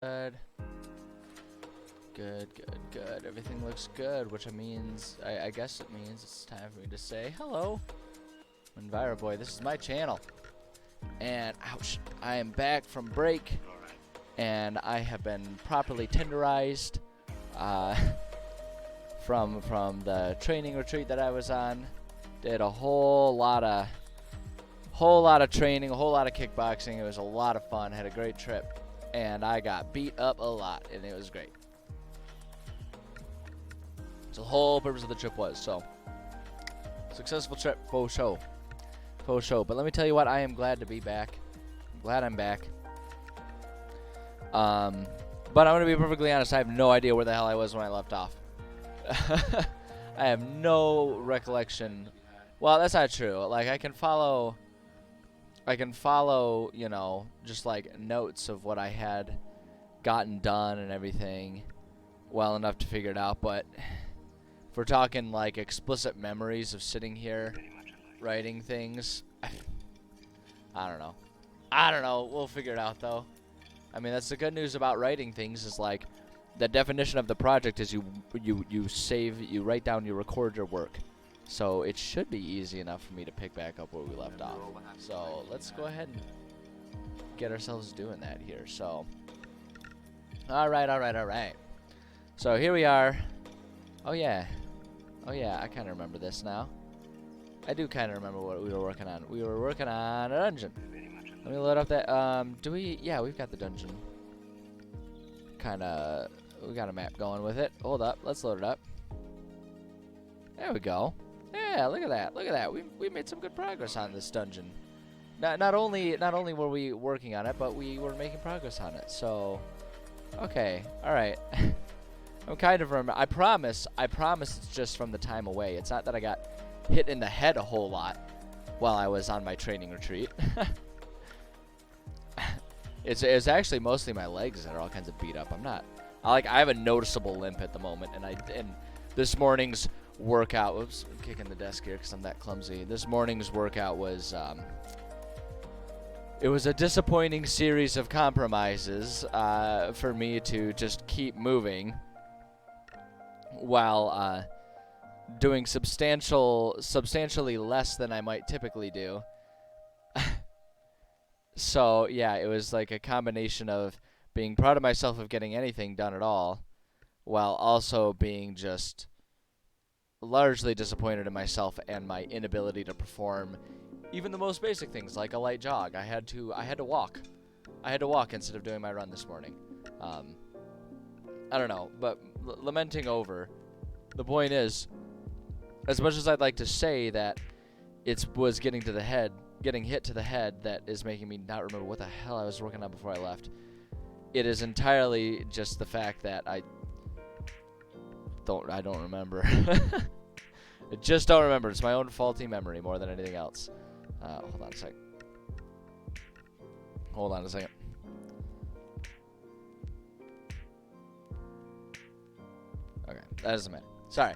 Good, good, good. Everything looks good, which means, I guess it means it's time for me to say hello. EnviroBoy, this is my channel. And, ouch, I am back from break. And I have been properly tenderized from the training retreat that I was on. Did a whole lot of training, a whole lot of kickboxing. It was a lot of fun. Had a great trip. And I got beat up a lot, and it was great. So the whole purpose of the trip was, so, successful trip, faux show. Faux show. But let me tell you what, I am glad to be back. I'm glad I'm back. But I'm going to be perfectly honest, I have no idea where the hell I was when I left off. I have no recollection. Well, that's not true. Like, I can follow, you know, just like notes of what I had gotten done and everything well enough to figure it out, but if we're talking like explicit memories of sitting here writing things, I don't know. We'll figure it out though. I mean, that's the good news about writing things is like the definition of the project is you save, you write down, you record your work. So it should be easy enough for me to pick back up where we left off. So let's go ahead and get ourselves doing that here. So, all right. So here we are. Oh yeah, I kind of remember this now. I do kind of remember what we were working on. We were working on a dungeon. Let me load up that, yeah, we've got the dungeon. We got a map going with it. Hold up, let's load it up. There we go. Yeah, look at that. We made some good progress on this dungeon. Not only were we working on it, but we were making progress on it. So, okay, all right. I'm kind of I promise it's just from the time away. It's not that I got hit in the head a whole lot while I was on my training retreat. It's actually mostly my legs that are all kinds of beat up. I have a noticeable limp at the moment, and this morning's workout, whoops, I'm kicking the desk here because I'm that clumsy. This morning's workout was, it was a disappointing series of compromises for me to just keep moving while doing substantially less than I might typically do. So, yeah, it was like a combination of being proud of myself of getting anything done at all, while also being just largely disappointed in myself and my inability to perform even the most basic things like a light jog. I had to walk. I had to walk instead of doing my run this morning. I don't know, but lamenting over, the point is, as much as I'd like to say that it was getting hit to the head that is making me not remember what the hell I was working on before I left, it is entirely just the fact that I don't remember. I just don't remember. It's my own faulty memory more than anything else. Hold on a second. Okay, that doesn't matter. Sorry.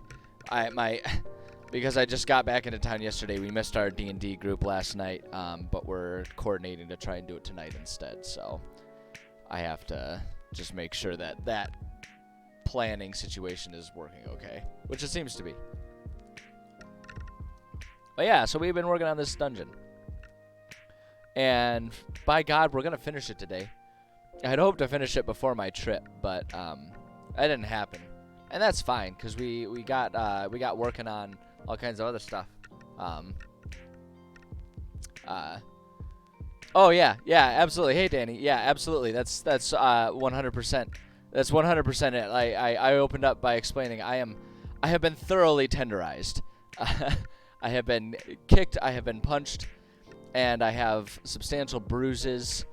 Because I just got back into town yesterday, we missed our D&D group last night, but we're coordinating to try and do it tonight instead, so I have to just make sure that planning situation is working okay, which it seems to be. But yeah, so we've been working on this dungeon, and by God, we're going to finish it today. I had hoped to finish it before my trip, but that didn't happen, and that's fine, because we got working on all kinds of other stuff. Oh yeah, absolutely. Hey Danny, yeah, absolutely. That's 100%. That's 100% it. I opened up by explaining I have been thoroughly tenderized. I have been kicked, I have been punched, and I have substantial bruises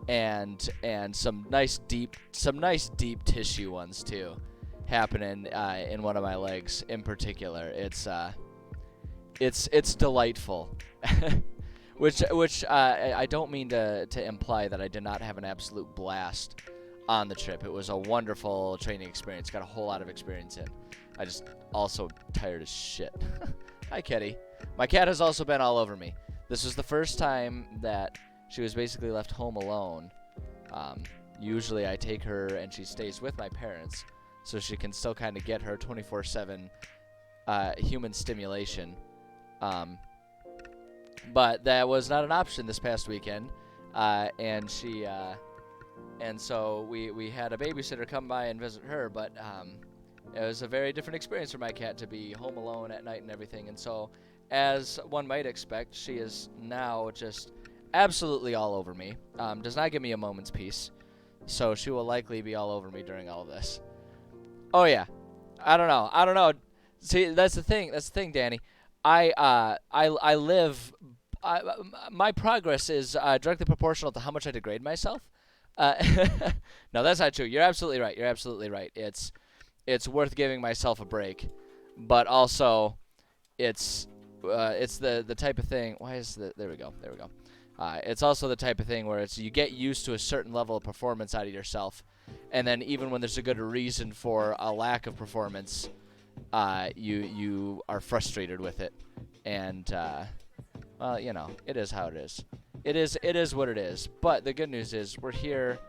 and some nice deep tissue ones too happening in one of my legs in particular. It's delightful. which I don't mean to imply that I did not have an absolute blast on the trip. It was a wonderful training experience. Got a whole lot of experience in. I just also tired as shit. Hi, Kitty. My cat has also been all over me. This was the first time that she was basically left home alone usually I take her and she stays with my parents, so she can still kind of get her 24/7 human stimulation. But that was not an option this past weekend, and so we had a babysitter come by and visit her, but it was a very different experience for my cat to be home alone at night and everything. And so, as one might expect, she is now just absolutely all over me. Does not give me a moment's peace, so she will likely be all over me during all of this. Oh yeah, I don't know. See, that's the thing, Danny. I live. My progress is directly proportional to how much I degrade myself. No, that's not true. You're absolutely right. It's worth giving myself a break, but also, it's the type of thing. Why is the there we go. It's also the type of thing where you get used to a certain level of performance out of yourself, and then even when there's a good reason for a lack of performance, you are frustrated with it, and well, it is how it is. It is what it is. But the good news is we're here,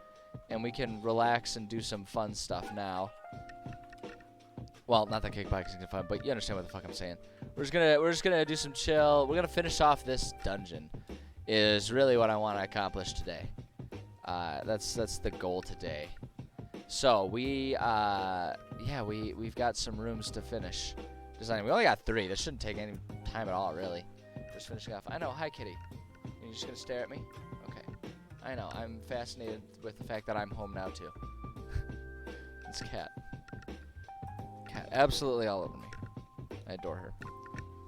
and we can relax and do some fun stuff now. Well, not that kickboxing is fun, but you understand what the fuck I'm saying. We're just gonna do some chill. We're gonna finish off this dungeon. Is really what I want to accomplish today. That's the goal today. So we've got some rooms to finish designing. We only got 3. This shouldn't take any time at all, really. Just finishing off. I know. Hi, kitty. You're just gonna stare at me? Okay. I know. I'm fascinated with the fact that I'm home now too. It's cat. Cat absolutely all over me. I adore her.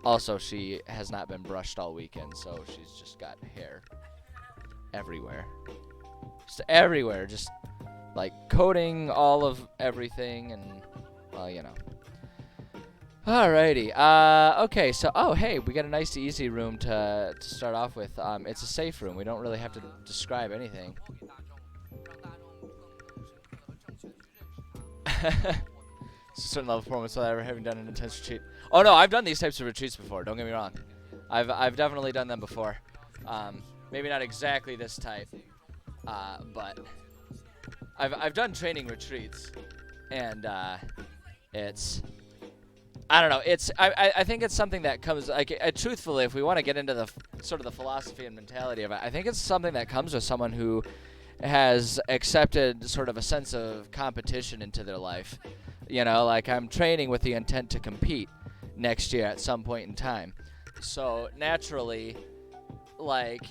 Also, she has not been brushed all weekend, so she's just got hair everywhere. Just everywhere. Just, like, coating all of everything, and, well, Alrighty. Okay, so, hey, we got a nice, easy room to start off with. It's a safe room. We don't really have to describe anything. It's a certain level of performance without ever having done an intense retreat. Oh no, I've done these types of retreats before. Don't get me wrong. I've definitely done them before. Maybe not exactly this type, but I've done training retreats, and it's I don't know. I think it's something that comes truthfully, if we want to get into the sort of the philosophy and mentality of it, I think it's something that comes with someone who has accepted sort of a sense of competition into their life. Like I'm training with the intent to compete next year at some point in time. So naturally, like,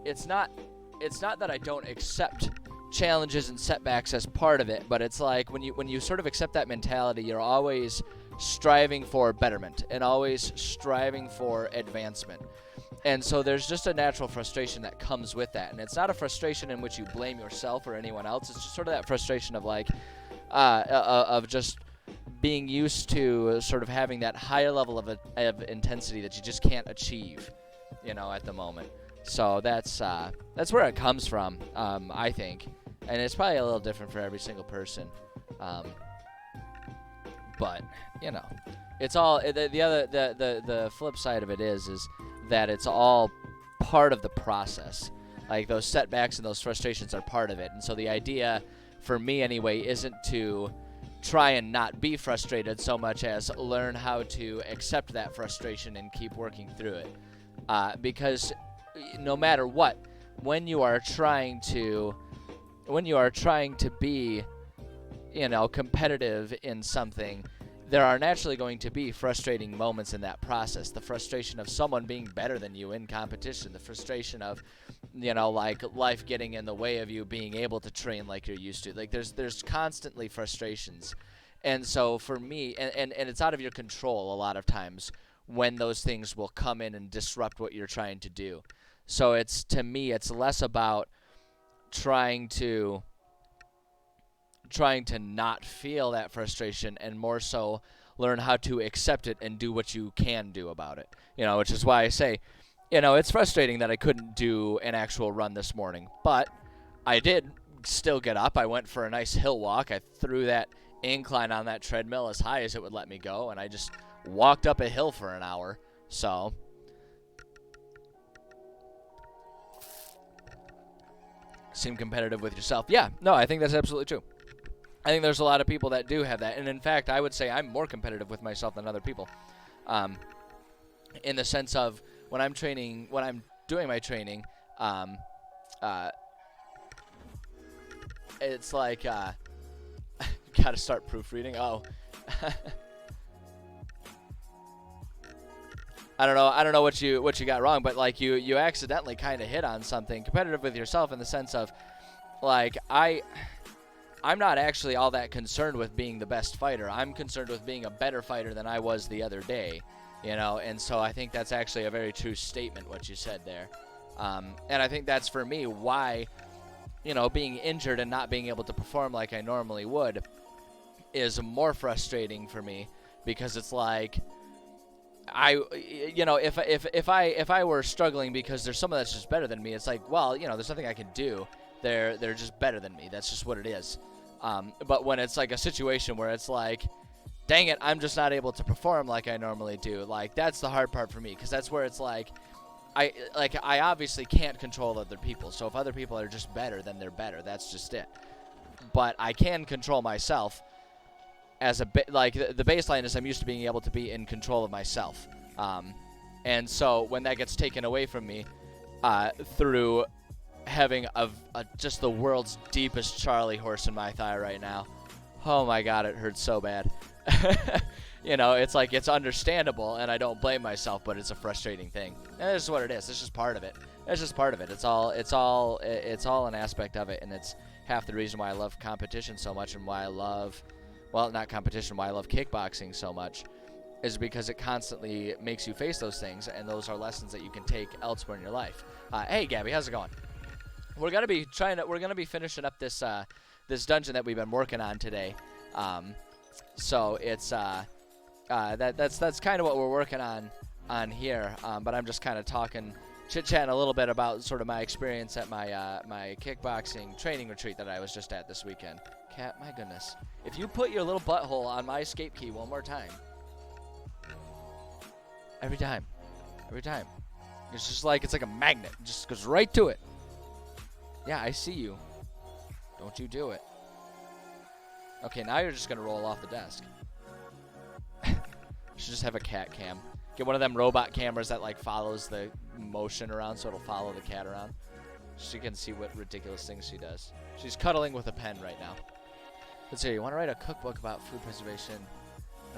it's not that I don't accept challenges and setbacks as part of it, but it's like when you sort of accept that mentality, you're always striving for betterment and always striving for advancement. And so there's just a natural frustration that comes with that. And it's not a frustration in which you blame yourself or anyone else. It's just sort of that frustration of like, of just being used to sort of having that higher level of intensity that you just can't achieve, at the moment. So that's where it comes from, I think. And it's probably a little different for every single person. But, it's all, the flip side of it is that it's all part of the process. Like those setbacks and those frustrations are part of it. And so the idea, for me anyway, isn't to try and not be frustrated so much as learn how to accept that frustration and keep working through it. Because no matter what, when you are trying to be, competitive in something, there are naturally going to be frustrating moments in that process. The frustration of someone being better than you in competition, the frustration of, like life getting in the way of you being able to train like you're used to. Like there's constantly frustrations. And so for me, and it's out of your control a lot of times when those things will come in and disrupt what you're trying to do. So to me, it's less about trying to not feel that frustration and more so learn how to accept it and do what you can do about it. Which is why I say, it's frustrating that I couldn't do an actual run this morning, but I did still get up. I went for a nice hill walk. I threw that incline on that treadmill as high as it would let me go, and I just walked up a hill for an hour. seem competitive with yourself. Yeah, no, I think that's absolutely true. I think there's a lot of people that do have that. And in fact, I would say I'm more competitive with myself than other people. In the sense of when I'm doing my training, it's like, gotta start proofreading. Oh. I don't know what you got wrong, but like you accidentally kind of hit on something. Competitive with yourself in the sense of, like, I'm not actually all that concerned with being the best fighter. I'm concerned with being a better fighter than I was the other day, you know. And so I think that's actually a very true statement what you said there. And I think that's for me why, you know, being injured and not being able to perform like I normally would is more frustrating for me, because it's like, you know, if I were struggling because there's someone that's just better than me, it's like, well, you know, there's nothing I can do. They're just better than me. That's just what it is. But when it's like a situation where it's like, dang it, I'm just not able to perform like I normally do, like, that's the hard part for me, because that's where it's like, I obviously can't control other people. So if other people are just better, then they're better. That's just it. But I can control myself. As like the baseline is I'm used to being able to be in control of myself, and so when that gets taken away from me through having just the world's deepest Charlie horse in my thigh right now, oh my god, it hurts so bad. You know, it's like, it's understandable, and I don't blame myself, but it's a frustrating thing. And this is what it is. It's just part of it. It's just part of it. It's all an aspect of it, and it's half the reason why I love competition so much, and why I love. Well, not competition, why I love kickboxing so much, is because it constantly makes you face those things, and those are lessons that you can take elsewhere in your life. Hey, Gabby, how's it going? We're gonna be finishing up this this dungeon that we've been working on today. So it's that's kind of what we're working on here. But I'm just kind of chit-chatting a little bit about sort of my experience at my kickboxing training retreat that I was just at this weekend. Cat, my goodness. If you put your little butthole on my escape key one more time. Every time. It's just like, it's like a magnet. It just goes right to it. Yeah, I see you. Don't you do it. Okay, now you're just going to roll off the desk. Should just have a cat cam. Get one of them robot cameras that like follows the motion around, so it'll follow the cat around. She can see what ridiculous things she does. She's cuddling with a pen right now. Let's see, you want to write a cookbook about food preservation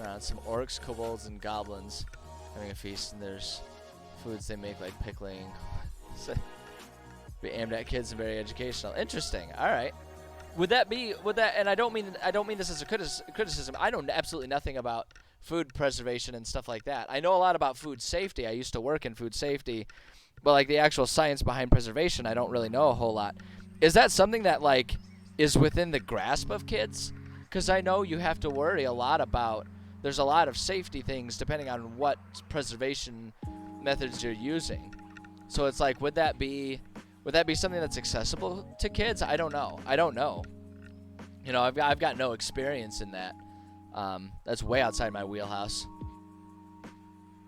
around some orcs, kobolds, and goblins having a feast, and there's foods they make like pickling. Be aimed at kids and very educational. Interesting. All right. Would that, and I don't mean this as a criticism. I know absolutely nothing about food preservation and stuff like that. I know a lot about food safety. I used to work in food safety, but like the actual science behind preservation, I don't really know a whole lot. Is that something that like is within the grasp of kids? Because I know you have to worry a lot about, there's a lot of safety things depending on what preservation methods you're using. So it's like, would that be something that's accessible to kids? I don't know. You know, I've got no experience in that. That's way outside my wheelhouse.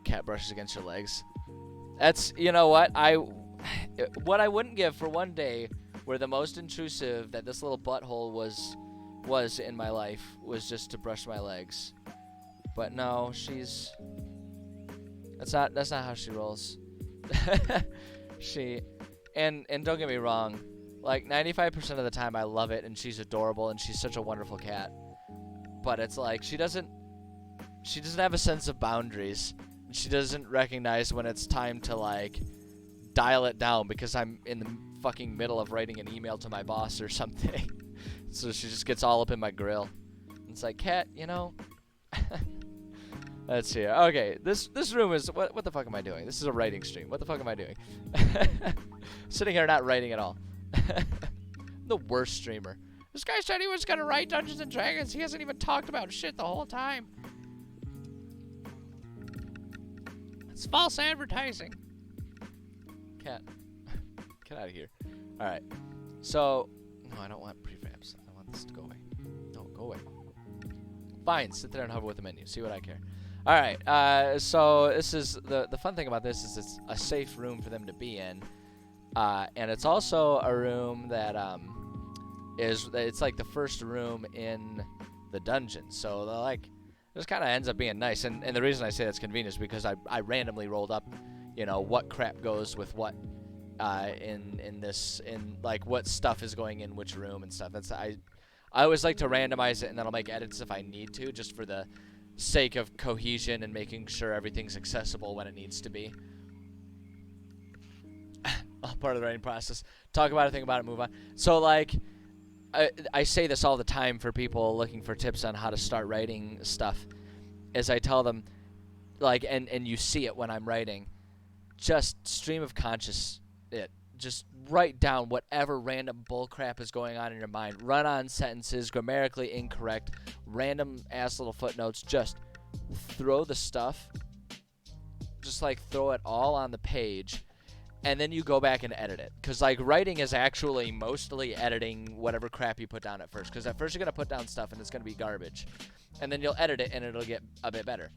Cat brushes against your legs. That's, you know what I wouldn't give for one day where the most intrusive that this little butthole was in my life was just to brush my legs. But no, that's not how she rolls. And don't get me wrong, like 95% of the time I love it, and she's adorable, and she's such a wonderful cat. But it's like she doesn't have a sense of boundaries. She doesn't recognize when it's time to like dial it down because I'm in the fucking middle of writing an email to my boss or something. So she just gets all up in my grill. It's like, cat, you know. Let's see. Okay, this room is what the fuck am I doing? This is a writing stream. What the fuck am I doing? Sitting here not writing at all. The worst streamer. This guy said he was gonna write Dungeons and Dragons. He hasn't even talked about shit the whole time. It's false advertising. Cat. Get out of here. Alright. So, no, I don't want prefabs. I want this to go away. No, go away. Fine, sit there and hover with the menu. See what I care. Alright, so this is, the fun thing about this is it's a safe room for them to be in. And it's also a room that it's like the first room in the dungeon. So like this kind of ends up being nice. And the reason I say that's convenient is because I randomly rolled up, you know, what crap goes with what in like what stuff is going in which room and stuff. That's I always like to randomize it, and then I'll make edits if I need to, just for the sake of cohesion and making sure everything's accessible when it needs to be. All part of the writing process. Talk about it, think about it, move on. So like I say this all the time for people looking for tips on how to start writing stuff, is I tell them, like, and you see it when I'm writing, just stream of conscious it. Just write down whatever random bullcrap is going on in your mind. Run-on sentences, grammatically incorrect, random-ass little footnotes. Just throw the stuff. Just, like, throw it all on the page. And then you go back and edit it. Because, like, writing is actually mostly editing whatever crap you put down at first. Because at first you're going to put down stuff and it's going to be garbage. And then you'll edit it and it'll get a bit better.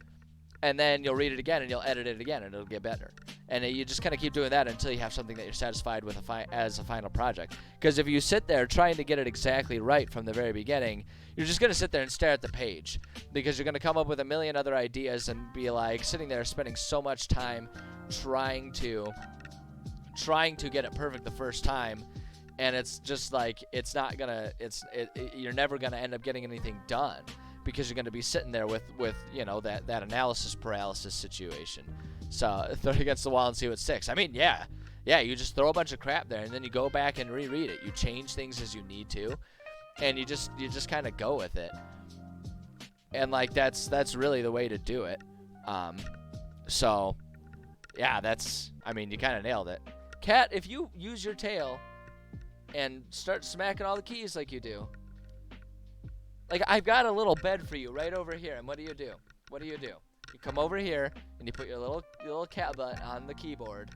And then you'll read it again and you'll edit it again and it'll get better. And you just kind of keep doing that until you have something that you're satisfied with as a final project. Because if you sit there trying to get it exactly right from the very beginning, you're just going to sit there and stare at the page. Because you're going to come up with a million other ideas and be like sitting there spending so much time trying to get it perfect the first time, and it's just like it's not gonna you're never gonna end up getting anything done, because you're gonna be sitting there with you know that analysis paralysis situation. So throw it against the wall and see what sticks. I mean, yeah, you just throw a bunch of crap there and then you go back and reread it. You change things as you need to, and you just kind of go with it. And like that's really the way to do it. So yeah, I mean, you kind of nailed it. Cat, if you use your tail and start smacking all the keys like you do. Like, I've got a little bed for you right over here, and what do? You come over here, and you put your little cat butt on the keyboard,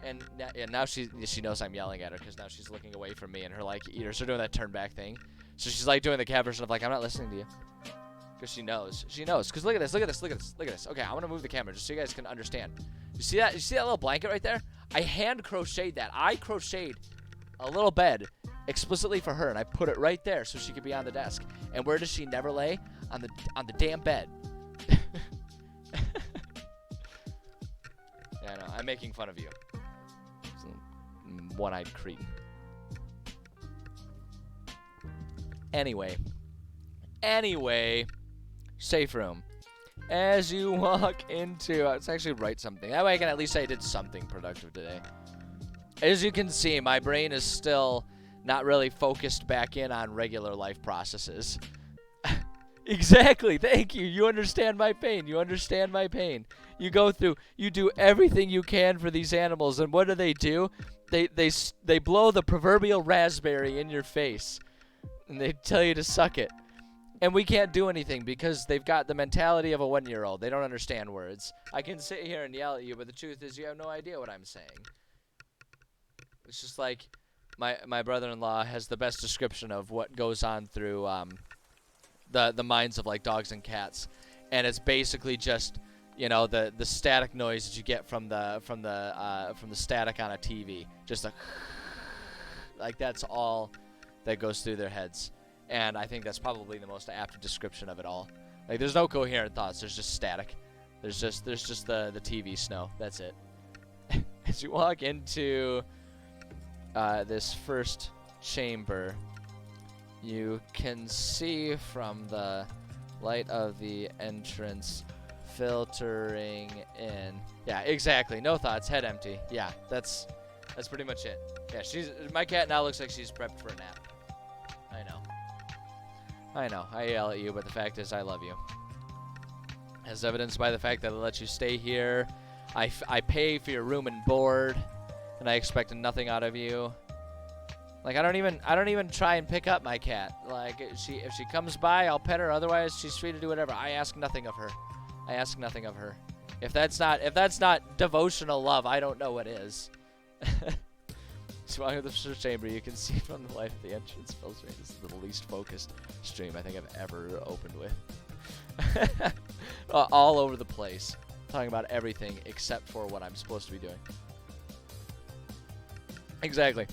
and now she knows I'm yelling at her, because now she's looking away from me, and her, like, ears are doing that turn back thing. So she's, like, doing the cat version of, like, I'm not listening to you. Because she knows, because look at this. Okay, I'm going to move the camera just so you guys can understand. You see that little blanket right there? I hand crocheted that. I crocheted a little bed explicitly for her, and I put it right there so she could be on the desk. And where does she never lay? On the damn bed. Yeah, I know. I'm making fun of you. One-eyed cretin. Anyway, safe room. As you walk into, let's actually write something. That way I can at least say I did something productive today. As you can see, my brain is still not really focused back in on regular life processes. Exactly. Thank you. You understand my pain. You go through, you do everything you can for these animals, and what do? They blow the proverbial raspberry in your face, and they tell you to suck it. And we can't do anything because they've got the mentality of a 1-year-old. They don't understand words. I can sit here and yell at you, but the truth is you have no idea what I'm saying. It's just like my brother-in-law has the best description of what goes on through the minds of like dogs and cats, and it's basically just, you know, the static noise that you get from the static on a TV. Just like that's all that goes through their heads. And I think that's probably the most apt description of it all. Like, there's no coherent thoughts. There's just static. There's just the TV snow. That's it. As you walk into this first chamber, you can see from the light of the entrance filtering in. Yeah, exactly. No thoughts. Head empty. Yeah, that's pretty much it. Yeah, my cat now looks like she's prepped for a nap. I know, I yell at you, but the fact is I love you. As evidenced by the fact that I let you stay here. I pay for your room and board, and I expect nothing out of you. Like, I don't even try and pick up my cat. Like, if she comes by, I'll pet her. Otherwise, she's free to do whatever. I ask nothing of her. If that's not devotional love, I don't know what is. So while you're in the first chamber, you can see from the light of the entrance filtering. This is the least focused stream I think I've ever opened with. All over the place. Talking about everything except for what I'm supposed to be doing. Exactly.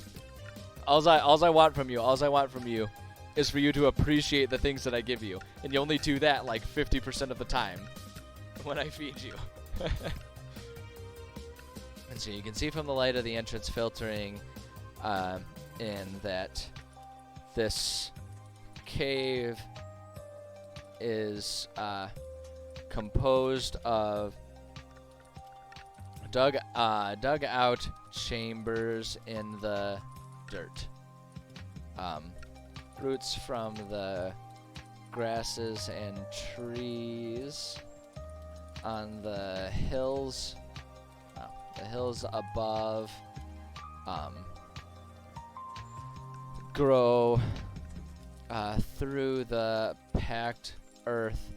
Alls I want from you is for you to appreciate the things that I give you. And you only do that like 50% of the time when I feed you. And so you can see from the light of the entrance filtering in that this cave is composed of dug out chambers in the dirt. Roots from the grasses and trees on the hills above grow through the packed earth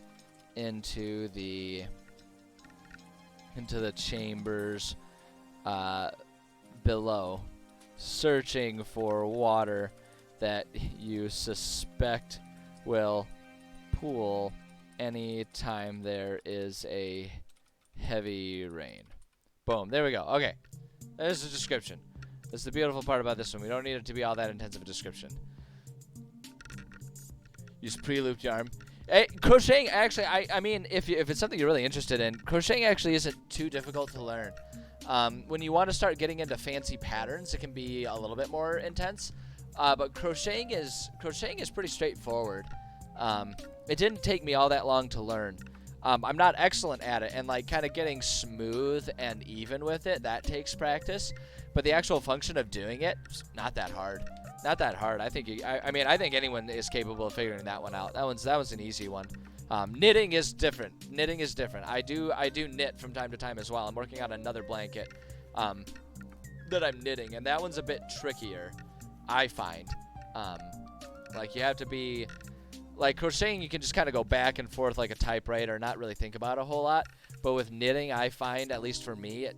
into the chambers below, searching for water that you suspect will pool any time there is a heavy rain. Boom, there we go. Okay, there's the description. That's the beautiful part about this one. We don't need it to be all that intensive a description. Use pre-looped yarn. Hey, crocheting, actually, I mean, if it's something you're really interested in, crocheting actually isn't too difficult to learn. When you want to start getting into fancy patterns, it can be a little bit more intense. But crocheting is pretty straightforward. It didn't take me all that long to learn. I'm not excellent at it, and like kind of getting smooth and even with it, that takes practice. But the actual function of doing it, not that hard. Not that hard. I think I think anyone is capable of figuring that one out. That one's an easy one. Knitting is different. I do knit from time to time as well. I'm working on another blanket that I'm knitting, and that one's a bit trickier, I find. Like you have to be like crocheting, you can just kind of go back and forth like a typewriter, not really think about it a whole lot. But with knitting, I find, at least for me,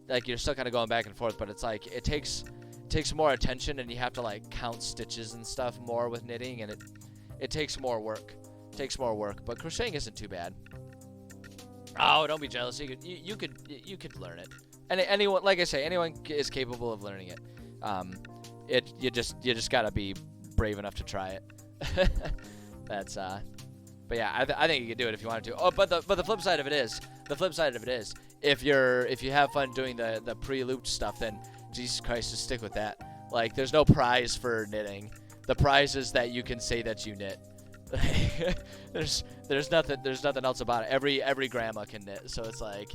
like you're still kind of going back and forth, but it's like it takes more attention, and you have to like count stitches and stuff more with knitting, and it takes more work. But crocheting isn't too bad. Oh, don't be jealous. You could learn it. And anyone, like I say, anyone is capable of learning it. You just gotta be brave enough to try it. That's but yeah, I think you can do it if you wanted to. Oh, but the flip side of it is, if you have fun doing the pre-looped stuff, then Jesus Christ, just stick with that. Like, there's no prize for knitting. The prize is that you can say that you knit. there's nothing else about it. Every grandma can knit, so it's like,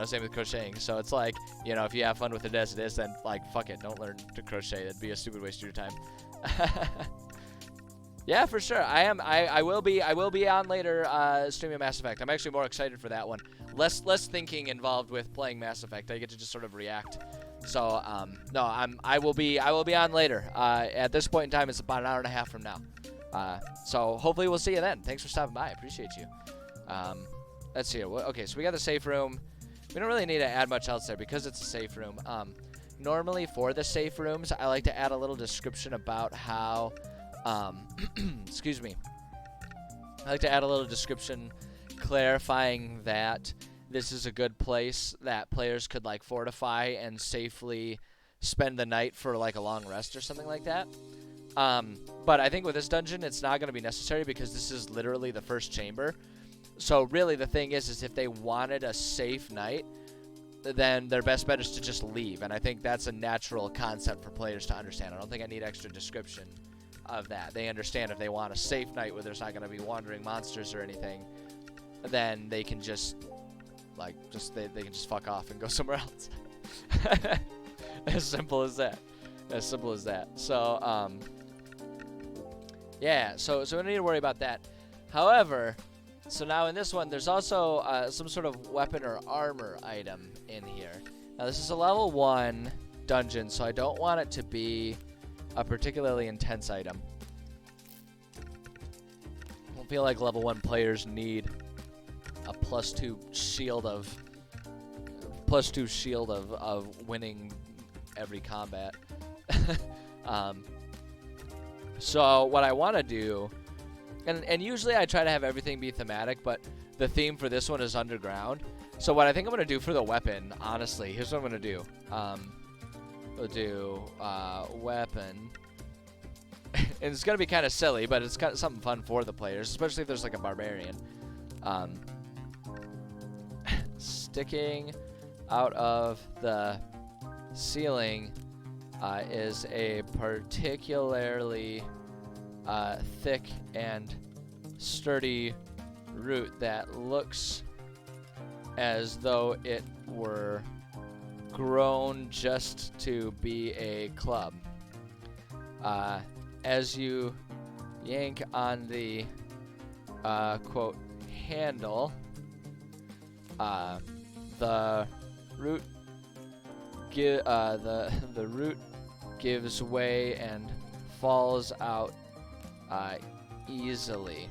same with crocheting. So it's like, if you have fun with it as it is, then like fuck it, don't learn to crochet. That'd be a stupid waste of your time. Yeah, for sure. I will be on later streaming Mass Effect. I'm actually more excited for that one. Less thinking involved with playing Mass Effect. I get to just sort of react. So no, I will be on later. At this point in time, it's about an hour and a half from now. So hopefully we'll see you then. Thanks for stopping by. I appreciate you. Let's see. Okay, so we got the safe room. We don't really need to add much else there because it's a safe room. Normally for the safe rooms, I like to add a little description about how. Excuse me. I like to add a little description clarifying that this is a good place that players could like fortify and safely spend the night for like a long rest or something like that. But I think with this dungeon, it's not going to be necessary because this is literally the first chamber. So really the thing is if they wanted a safe night, then their best bet is to just leave. And I think that's a natural concept for players to understand. I don't think I need extra description of that. They understand if they want a safe night where there's not going to be wandering monsters or anything, then they can just they can just fuck off and go somewhere else. As simple as that. So yeah, so we don't need to worry about that. However, so now in this one, there's also some sort of weapon or armor item in here. Now this is a level 1 dungeon, so I don't want it to be a particularly intense item. I don't feel like level 1 players need a +2 shield of winning every combat. So what I want to do, and usually I try to have everything be thematic, but the theme for this one is underground. So what I think I'm going to do for the weapon, honestly, here's what I'm going to do. we'll do weapon. And it's gonna be kind of silly, but it's got something fun for the players, especially if there's like a barbarian. Sticking out of the ceiling is a particularly thick and sturdy root that looks as though it were grown just to be a club. As you yank on the quote handle, the root the root gives way and falls out easily,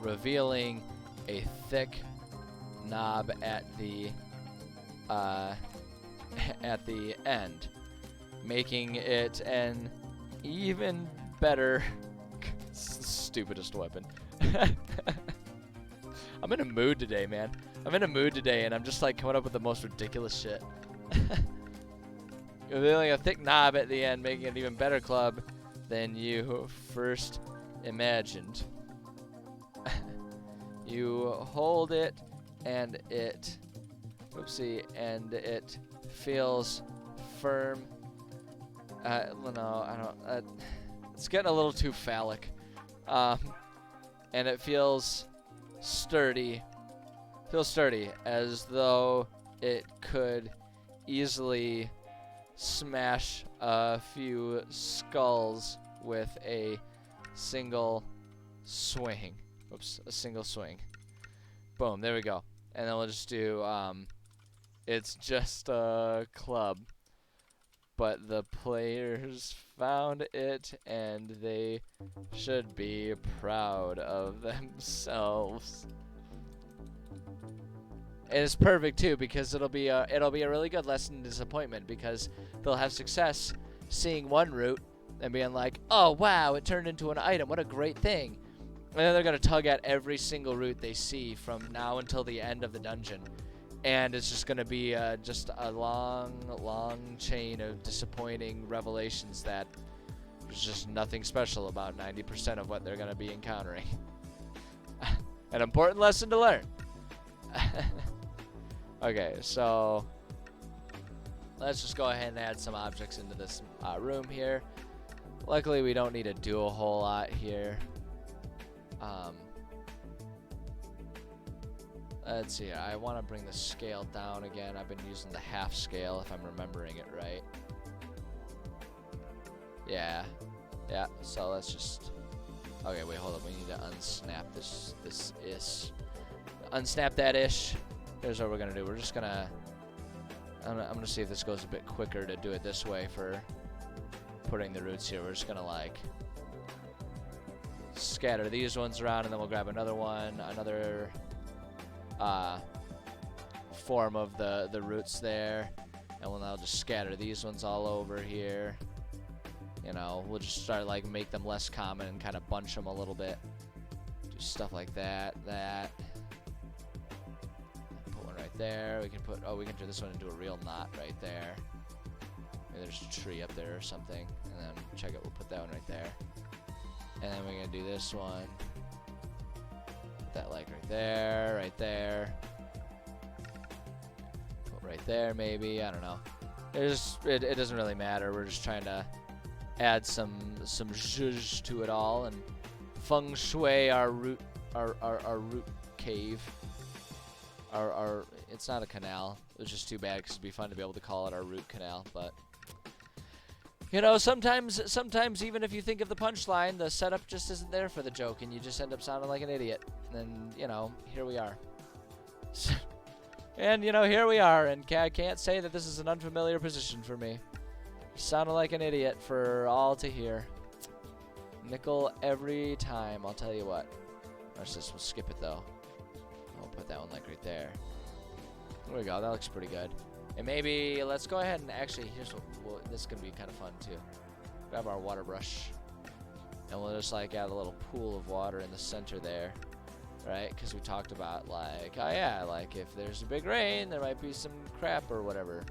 revealing a thick knob at the end, making it an even better stupidest weapon. I'm in a mood today, man. I'm in a mood today, and I'm just like coming up with the most ridiculous shit. Revealing a thick knob at the end, making it an even better club than you first imagined. You hold it, and it, and it feels firm. No, I don't. It's getting a little too phallic. And it feels sturdy. As though it could easily smash a few skulls with a single swing. A single swing. Boom, there we go. And then we'll just do, it's just a club. But the players found it, and they should be proud of themselves. And it's perfect too, because it'll be a really good lesson in disappointment, because they'll have success seeing one root and being like, oh wow, it turned into an item, what a great thing. And then they're gonna tug at every single root they see from now until the end of the dungeon. And it's just going to be just a long chain of disappointing revelations that there's just nothing special about 90% of what they're going to be encountering. An important lesson to learn. Okay, so let's just go ahead and add some objects into this room here. Luckily, we don't need to do a whole lot here. Let's see, I want to bring the scale down again. I've been using the half scale if I'm remembering it right. Yeah, so let's just... Okay, wait, hold up. We need to unsnap this ish. Unsnap that ish. Here's what we're going to do. We're just going to... I'm going to see if this goes a bit quicker to do it this way for putting the roots here. We're just going to, like, scatter these ones around, and then we'll grab another one, another... form of the roots there, and we'll now just scatter these ones all over here. You know, we'll just start like make them less common and kind of bunch them a little bit. Do stuff like that. Put one right there. We can put we can turn this one into a real knot right there. Maybe there's a tree up there or something, and then check it. We'll put that one right there, and then we're gonna do this one. That like right there, put right there maybe, I don't know. It doesn't really matter. We're just trying to add some zhuzh to it all and feng shui our root cave. Our it's not a canal. It's just too bad because it'd be fun to be able to call it our root canal, but you know, sometimes even if you think of the punchline, the setup just isn't there for the joke, and you just end up sounding like an idiot. And, you know, here we are. And, you know, here we are, and I can't say that this is an unfamiliar position for me. Sounding like an idiot for all to hear. Nickel every time, I'll tell you what. Watch this, we'll skip it, though. I'll put that one, like, right there. There we go, that looks pretty good. And maybe let's go ahead and actually, here's what this is going to be kind of fun too. Grab our water brush, and we'll just like add a little pool of water in the center there, right? Because we talked about like, oh yeah, like if there's a big rain, there might be some crap or whatever.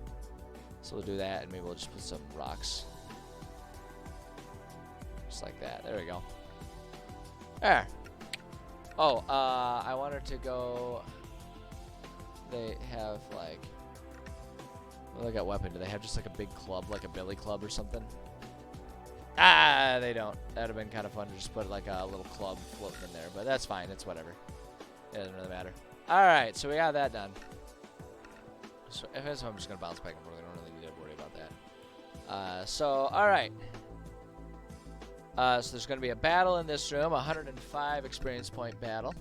So we'll do that, and maybe we'll just put some rocks. Just like that. There we go. There. Oh, I wanted to go... They have, like... Well, they got weapon. Do they have just, like, a big club, like a billy club or something? Ah, they don't. That would have been kind of fun to just put, like, a little club floating in there. But that's fine. It's whatever. It doesn't really matter. Alright, so we got that done. So if it's, I'm just going to bounce back and forth. I don't really need to worry about that. So, alright. So there's going to be a battle in this room, a 105 experience point battle.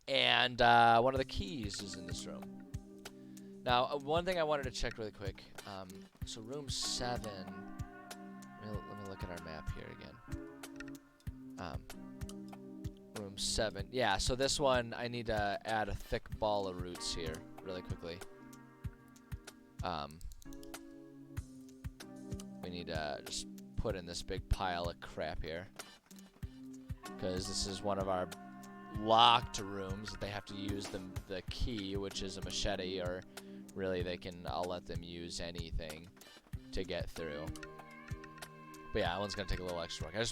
And one of the keys is in this room. Now, one thing I wanted to check really quick. So room 7. Let me look at our map here again. Room 7. Yeah, so this one, I need to add a thick ball of roots here really quickly. We need to just put in this big pile of crap here. Because this is one of our locked rooms that they have to use the key, which is a machete, or really I'll let them use anything to get through. But yeah, that one's gonna take a little extra work. I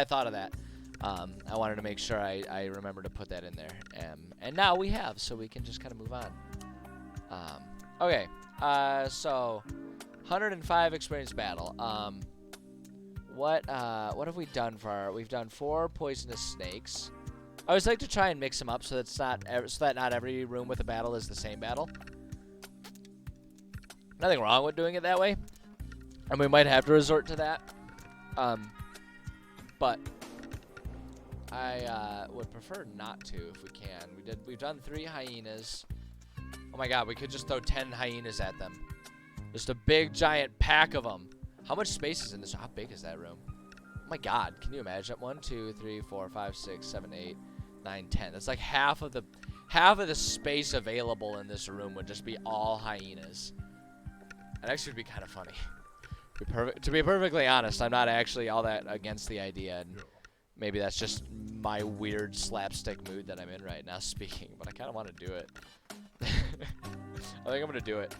thought of that. I wanted to make sure I remember to put that in there. And now we have, so we can just kind of move on. Okay, so 105 experience battle. What have we done we've done 4 poisonous snakes. I always like to try and mix them up so that not every room with a battle is the same battle. Nothing wrong with doing it that way. And we might have to resort to that. But I would prefer not to if we can. We've done 3 hyenas. Oh my god, we could just throw 10 hyenas at them. Just a big giant pack of them. How much space is in this? How big is that room? Oh my god, can you imagine? 1, 2, 3, 4, 5, 6, 7, 8, 9, 10. That's like half of the space available in this room would just be all hyenas. That actually would be kind of funny. To be perfectly honest, I'm not actually all that against the idea, and maybe that's just my weird slapstick mood that I'm in right now speaking, but I kind of want to do it. I think I'm going to do it.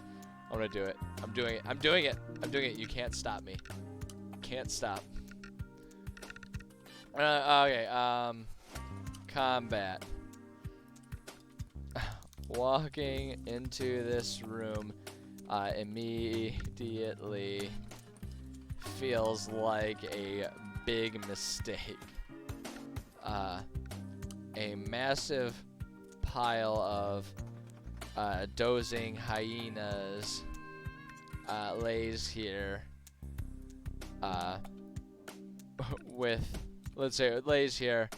I'm going to do it. I'm doing it. I'm doing it. I'm doing it. You can't stop me. Can't stop. Okay, combat. Walking into this room immediately feels like a big mistake. A massive pile of dozing hyenas lays here let's say it lays here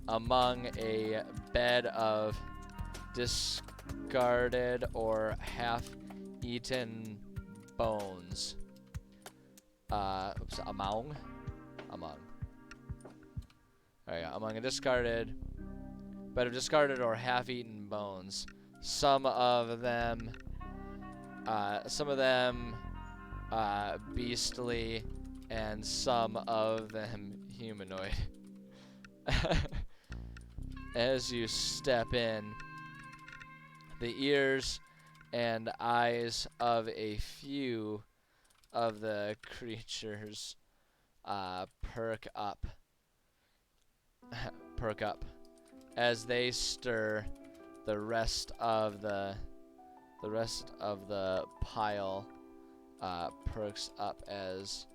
among a bed of discarded or half-eaten bones. Among. There you go. Among a discarded bed of discarded or half-eaten bones. Some of them beastly, and some of them humanoid. As you step in, the ears and eyes of a few of the creatures perk up as they stir. The rest of the pile perks up as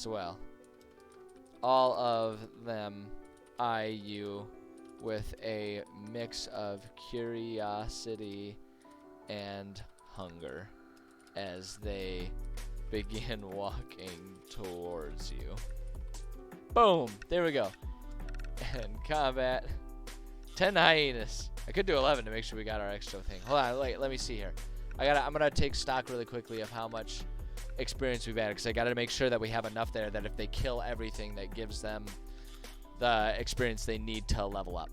well. All of them eye you with a mix of curiosity and hunger as they begin walking towards you. Boom! There we go. And combat. 10 hyenas. I could do 11 to make sure we got our extra thing. Hold on, wait, let me see here. I'm gonna take stock really quickly of how much experience we've added, because I gotta make sure that we have enough there that if they kill everything, that gives them the experience they need to level up.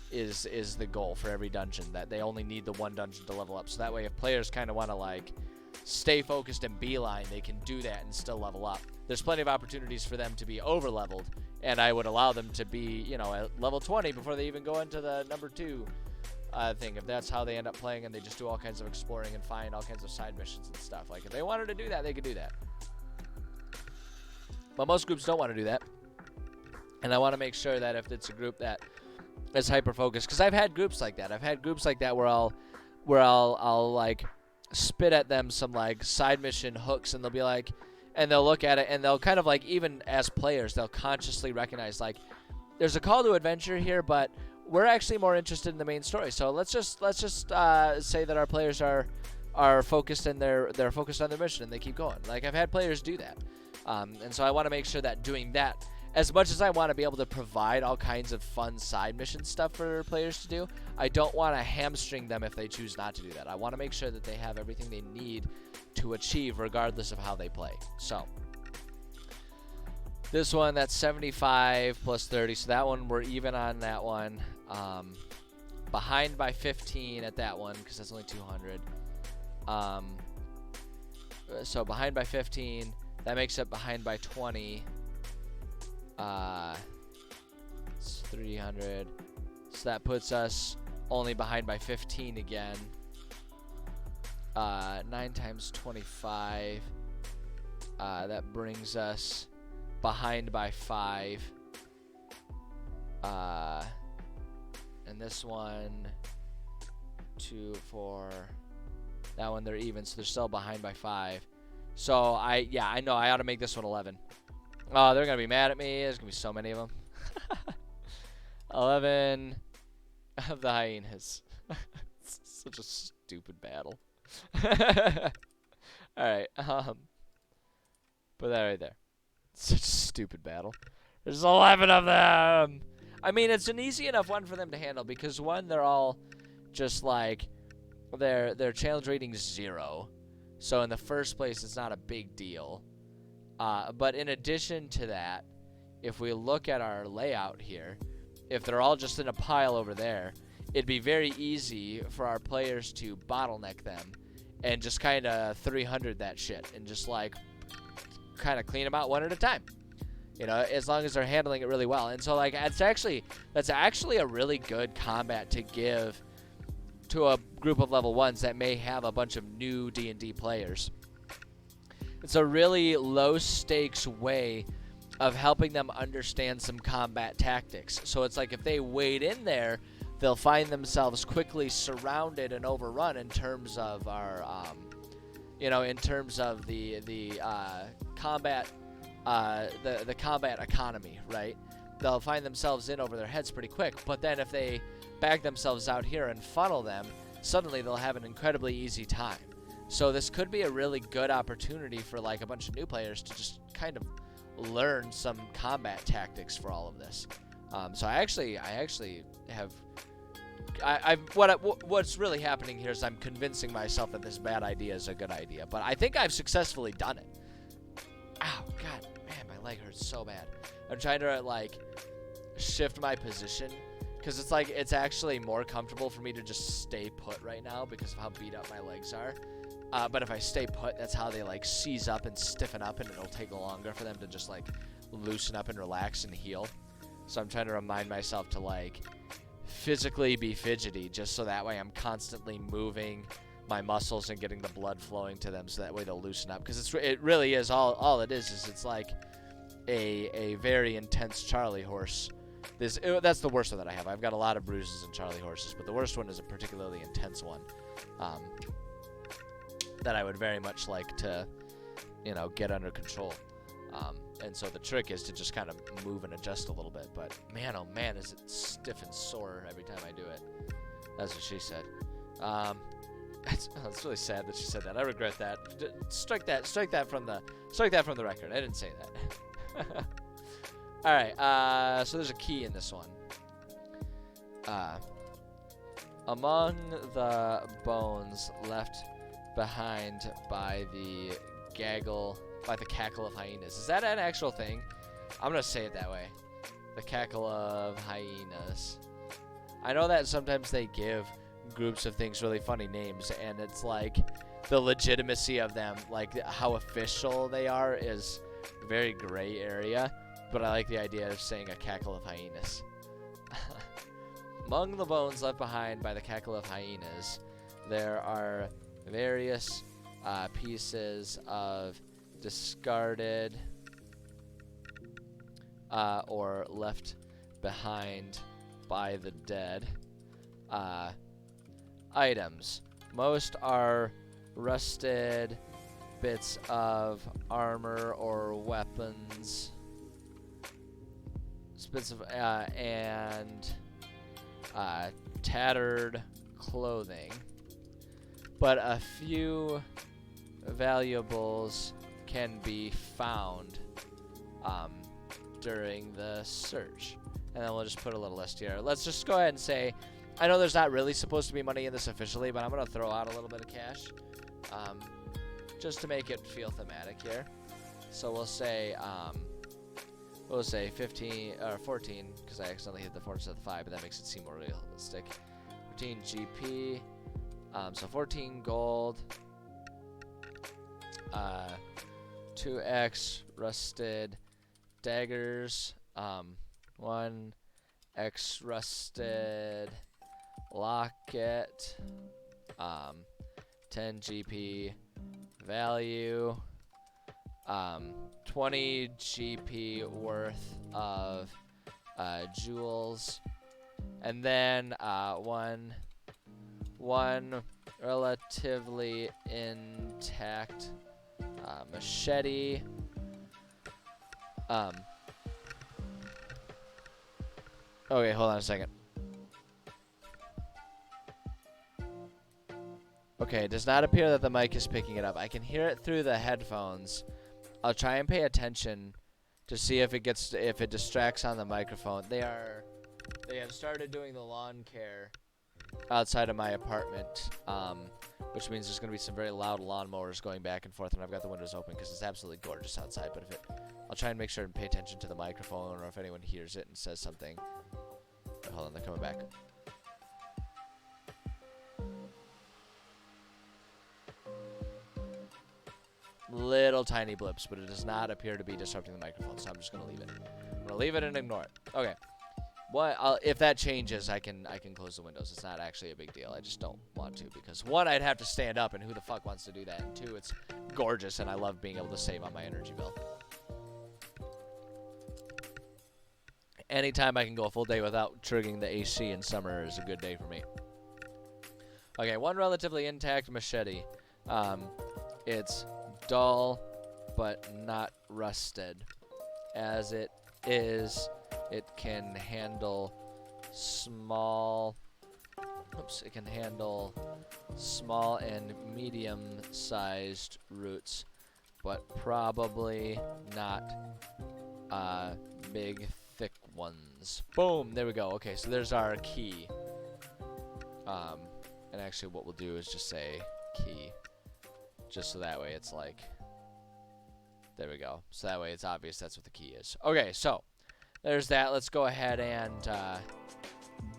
Is the goal for every dungeon, that they only need the one dungeon to level up. So that way, if players kind of want to like stay focused and beeline, they can do that and still level up. There's plenty of opportunities for them to be over leveled, and I would allow them to be, at level 20 before they even go into the number 2 thing. If that's how they end up playing and they just do all kinds of exploring and find all kinds of side missions and stuff. Like, if they wanted to do that, they could do that. But most groups don't want to do that. And I want to make sure that if it's a group that is hyper-focused, because I've had groups like that. I've had groups like that where I'll like spit at them some like side mission hooks, and they'll be like, and they'll look at it, and they'll kind of like, even as players, they'll consciously recognize like, there's a call to adventure here, but we're actually more interested in the main story. So let's just say that our players are focused and they're focused on their mission and they keep going. Like, I've had players do that, and so I want to make sure that doing that, as much as I want to be able to provide all kinds of fun side mission stuff for players to do, I don't want to hamstring them if they choose not to do that. I want to make sure that they have everything they need to achieve regardless of how they play. So this one, that's 75 plus 30. So that one, we're even on that one. Behind by 15 at that one because that's only 200. So behind by 15. That makes it behind by 20. It's 300. So that puts us only behind by 15 again. 9 times 25. That brings us behind by 5. And this one, 2, 4. That one, they're even, so they're still behind by 5. So I know I ought to make this one 11. Oh, they're going to be mad at me. There's going to be so many of them. 11 of the hyenas. It's such a stupid battle. Alright, put that right there. Such a stupid battle. There's 11 of them! I mean, it's an easy enough one for them to handle because, one, they're all just like, their challenge rating's 0. So in the first place, it's not a big deal. But in addition to that, if we look at our layout here, if they're all just in a pile over there, it'd be very easy for our players to bottleneck them and just kind of 300 that shit and just like kind of clean them out one at a time. You know, as long as they're handling it really well. And so like that's actually a really good combat to give to a group of level 1s that may have a bunch of new D&D players. It's a really low-stakes way of helping them understand some combat tactics. So it's like if they wade in there, they'll find themselves quickly surrounded and overrun in terms of our, in terms of the combat, the combat economy, right? They'll find themselves in over their heads pretty quick. But then if they bag themselves out here and funnel them, suddenly they'll have an incredibly easy time. So this could be a really good opportunity for like a bunch of new players to just kind of learn some combat tactics for all of this. So I actually have. What's really happening here is I'm convincing myself that this bad idea is a good idea, but I think I've successfully done it. Ow, God, man, my leg hurts so bad. I'm trying to like shift my position because it's like it's actually more comfortable for me to just stay put right now because of how beat up my legs are. But if I stay put, that's how they like seize up and stiffen up, and it'll take longer for them to just like loosen up and relax and heal. So I'm trying to remind myself to like physically be fidgety, just so that way I'm constantly moving my muscles and getting the blood flowing to them, so that way they'll loosen up. Because it really is all it is it's like a very intense Charlie horse. That's the worst one that I have. I've got a lot of bruises and Charlie horses, but the worst one is a particularly intense one. That I would very much like to, get under control. And so the trick is to just kind of move and adjust a little bit. But man, oh man, is it stiff and sore every time I do it. That's what she said. It's really sad that she said that. I regret that. Strike that from the record. I didn't say that. All right. So there's a key in this one. Among the bones left behind by the cackle of hyenas. Is that an actual thing? I'm gonna say it that way. The cackle of hyenas. I know that sometimes they give groups of things really funny names, and it's like the legitimacy of them, like how official they are, is a very gray area. But I like the idea of saying a cackle of hyenas. Among the bones left behind by the cackle of hyenas, there are various pieces of discarded or left behind by the dead items. Most are rusted bits of armor or weapons, bits of and tattered clothing, but a few valuables can be found during the search. And then we'll just put a little list here. Let's just go ahead and say, I know there's not really supposed to be money in this officially, but I'm going to throw out a little bit of cash just to make it feel thematic here. So we'll say 15 or 14 because I accidentally hit the 4 instead of the 5, but that makes it seem more realistic. 14 GP, so 14 gold, 2x rusted daggers, 1x rusted locket, 10 GP value, 20 GP worth of jewels, and then one relatively intact machete. Okay, hold on a second. Okay, it does not appear that the mic is picking it up. I can hear it through the headphones. I'll try and pay attention to see if it distracts on the microphone. They have started doing the lawn care outside of my apartment, which means there's going to be some very loud lawnmowers going back and forth, and I've got the windows open because it's absolutely gorgeous outside. But I'll try and make sure and pay attention to the microphone, or if anyone hears it and says something. Wait, hold on, they're coming back. Little tiny blips, but it does not appear to be disrupting the microphone, so I'm just going to leave it. I'm going to leave it and ignore it. Okay. If that changes, I can close the windows. It's not actually a big deal. I just don't want to because, one, I'd have to stand up, and who the fuck wants to do that? And two, it's gorgeous, and I love being able to save on my energy bill. Anytime I can go a full day without triggering the AC in summer is a good day for me. Okay, one relatively intact machete. It's dull, but not rusted. As it is, it can handle small and medium-sized roots, but probably not big, thick ones. Boom! There we go. Okay, so there's our key. And actually what we'll do is just say key. Just so that way it's like, there we go. So that way it's obvious that's what the key is. Okay, so there's that. Let's go ahead and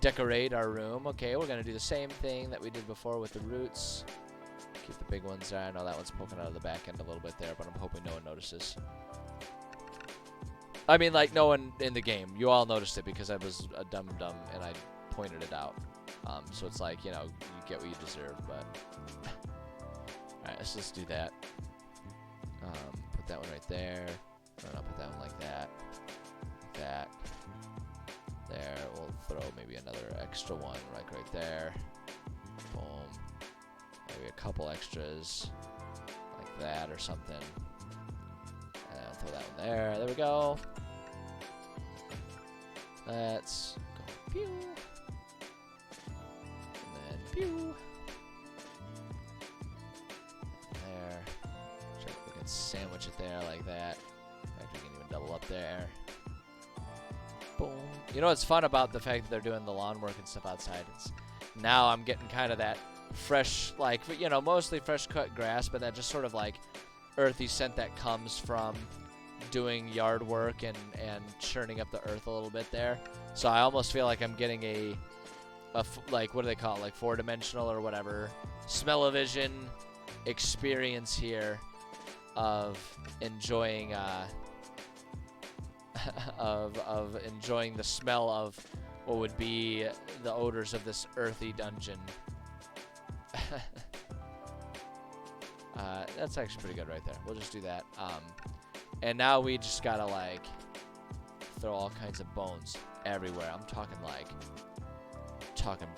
decorate our room. Okay, we're going to do the same thing that we did before with the roots. Keep the big ones there. I know that one's poking out of the back end a little bit there, but I'm hoping no one notices. I mean, like, no one in the game. You all noticed it because I was a dum-dum and I pointed it out. So it's like, you know, you get what you deserve, but... Alright, let's just do that. Put that one right there. No, put that one like that. Like that. There. We'll throw maybe another extra one right there. Boom. Maybe a couple extras like that or something. And I'll throw that one there. There we go. Let's go. Pew. And then pew. There. Sure, we can sandwich it there like that. In fact, we can even double up there. Boom. You know what's fun about the fact that they're doing the lawn work and stuff outside? It's now I'm getting kind of that fresh, like, you know, mostly fresh cut grass, but that just sort of like earthy scent that comes from doing yard work and churning up the earth a little bit there. So I almost feel like I'm getting a like, what do they call it, like 4-dimensional or whatever smell-o-vision experience here of enjoying of enjoying the smell of what would be the odors of this earthy dungeon. That's actually pretty good right there. We'll just do that. And now we just gotta like throw all kinds of bones everywhere. I'm talking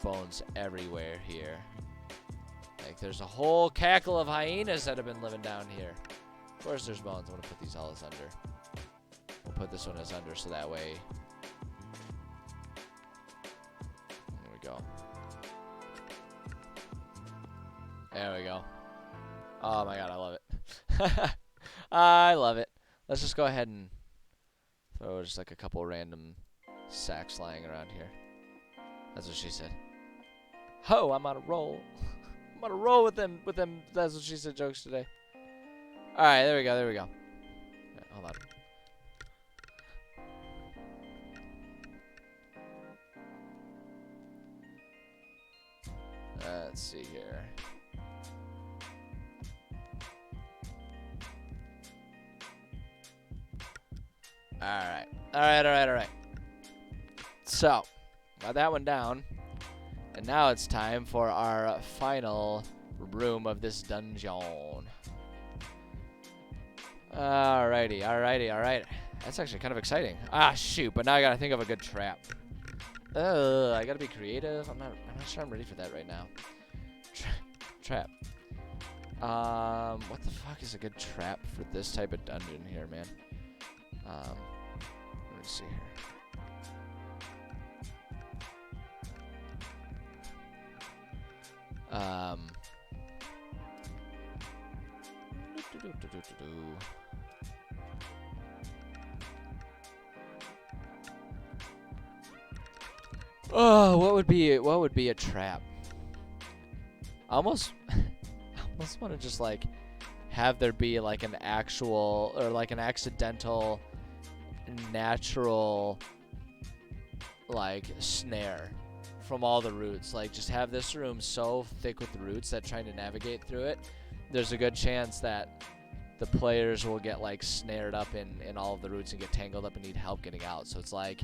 bones everywhere here. Like there's a whole cackle of hyenas that have been living down here. Of course there's bones. I'm gonna put these all as under. We'll put this one as under so that way. There we go. There we go. Oh my god, I love it. I love it. Let's just go ahead and throw just like a couple random sacks lying around here. That's what she said. Ho, I'm on a roll. I'm on a roll with them that's what she said jokes today. Alright, there we go, there we go. Right, hold on. Let's see here. Alright. So, got that one down. And now it's time for our final room of this dungeon. Alrighty. That's actually kind of exciting. Ah, shoot, but now I gotta think of a good trap. I gotta be creative. I'm not sure I'm ready for that right now. Trap. What the fuck is a good trap for this type of dungeon here, man? Let me see here. Oh, what would be a trap? I almost want to just like have there be like an actual or like an accidental natural like snare from all the roots. Like just have this room so thick with the roots that trying to navigate through it, there's a good chance that the players will get like snared up in all of the roots and get tangled up and need help getting out. So it's like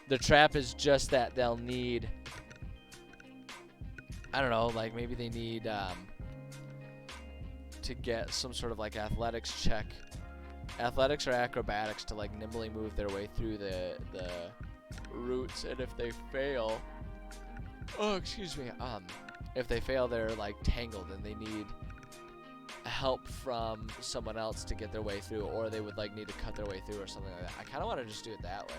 the trap is just that they'll need, I don't know, like maybe they need to get some sort of like athletics check, athletics or acrobatics to like nimbly move their way through the roots, and if they fail, if they fail they're like tangled and they need help from someone else to get their way through, or they would like need to cut their way through or something like that. I kind of want to just do it that way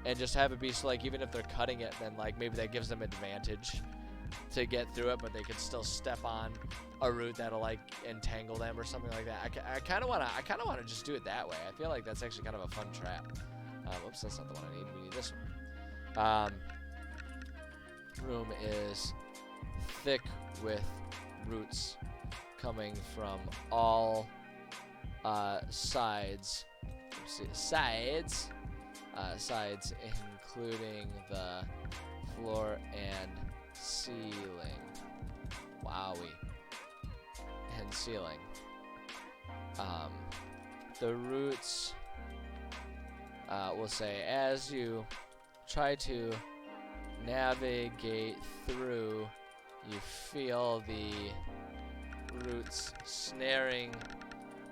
and just have it be so like even if they're cutting it, then like maybe that gives them advantage to get through it, but they could still step on a root that'll like entangle them or something like that. I kind of want to just do it that way. I feel like that's actually kind of a fun trap. Oops, that's not the one I need. We need this one. Room is thick with roots coming from all sides. Let's see, sides, including the floor and ceiling. Wowie. And ceiling. The roots, we'll say, as you try to navigate through, you feel the roots snaring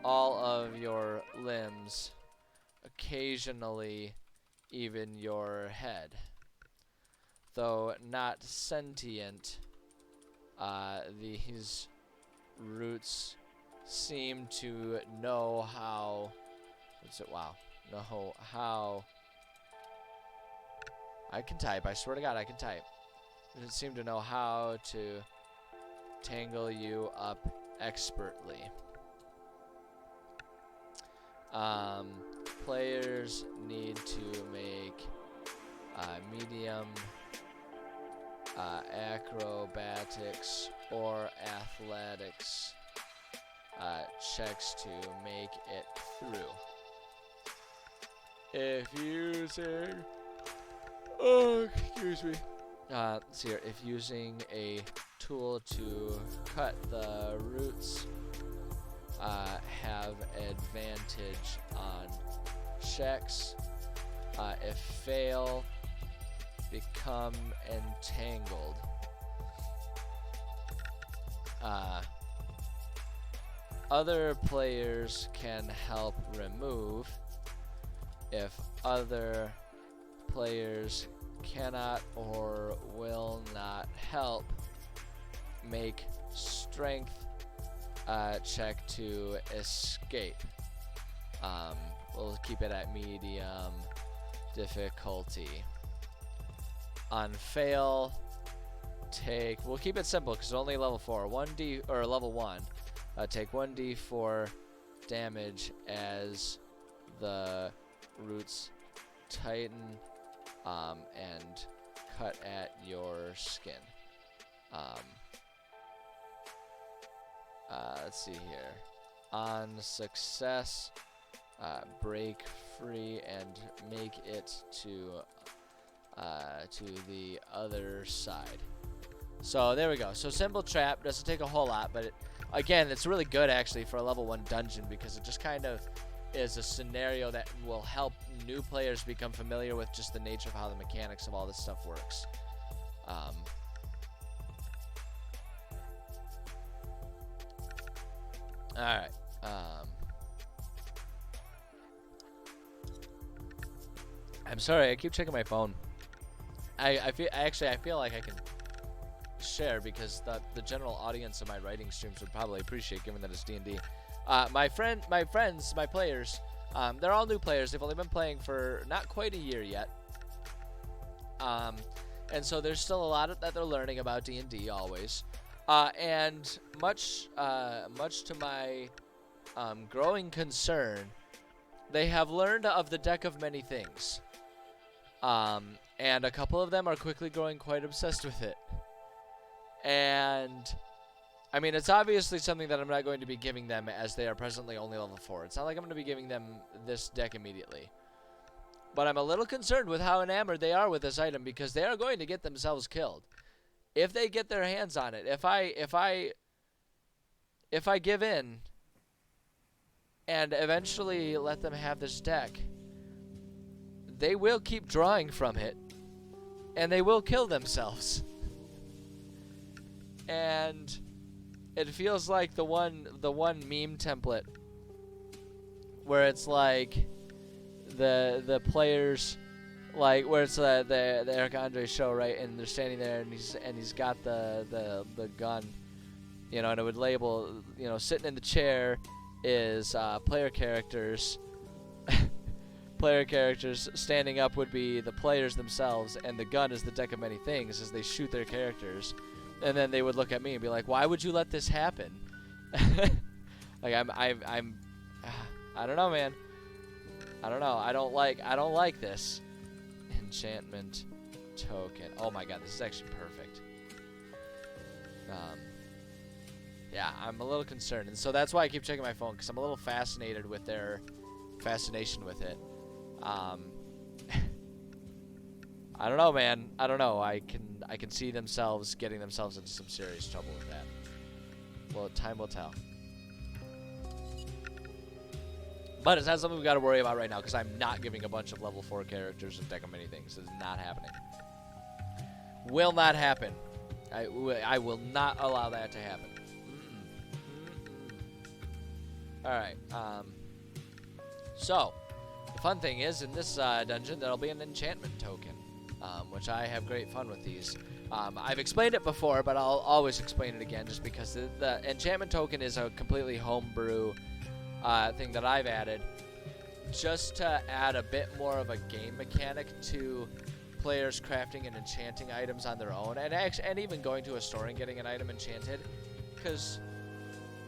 all of your limbs, occasionally even your head. Though not sentient, these roots seem to know how. Know how. I can type. I swear to God, I can type. They seem to know how to tangle you up expertly. Players need to make medium acrobatics or athletics checks to make it through. If using, let's see here. If using a tool to cut the roots, have advantage on checks. If fail, become entangled. Other players can help remove. If other players cannot or will not help, make strength check to escape. We'll keep it at medium difficulty. On fail, we'll keep it simple because it's only level 4. 1d or level 1. Take 1d4 damage as the roots tighten and cut at your skin. Let's see here. On success, break free and make it to the other side. So there we go. So simple trap, doesn't take a whole lot, but again, it's really good actually for a level 1 dungeon because it just kind of is a scenario that will help new players become familiar with just the nature of how the mechanics of all this stuff works. Alright. I'm sorry, I keep checking my phone. I feel like I can share because the general audience of my writing streams would probably appreciate, given that it's D&D. My players, they're all new players. They've only been playing for not quite a year yet. And so there's still a lot that they're learning about D&D always. And much to my growing concern, they have learned of the deck of many things. And a couple of them are quickly growing quite obsessed with it. And I mean, it's obviously something that I'm not going to be giving them as they are presently only level 4. It's not like I'm going to be giving them this deck immediately. But I'm a little concerned with how enamored they are with this item because they are going to get themselves killed. If they get their hands on it, if I give in and eventually let them have this deck, they will keep drawing from it and they will kill themselves. And it feels like the one meme template where it's like the players, like where it's the Eric Andre show, right? And they're standing there and he's got the gun, you know, and it would label, you know, sitting in the chair is player characters. Player characters. Standing up would be the players themselves, and the gun is the deck of many things as they shoot their characters. And then they would look at me and be like, "Why would you let this happen?" Like I don't know, man. I don't know. I don't like this. Enchantment Token. Oh my god, this is actually perfect. Yeah, I'm a little concerned, and so that's why I keep checking my phone because I'm a little fascinated with their fascination with it. I don't know, man. I don't know. I can see themselves getting themselves into some serious trouble with that. Well, time will tell. But it's not something we've got to worry about right now because I'm not giving a bunch of level 4 characters a deck of many things. It's not happening. Will not happen. I will not allow that to happen. Alright. So, the fun thing is, in this dungeon, there'll be an enchantment token. Which I have great fun with these. I've explained it before, but I'll always explain it again just because the enchantment token is a completely homebrew thing that I've added just to add a bit more of a game mechanic to players crafting and enchanting items on their own, and even going to a store and getting an item enchanted.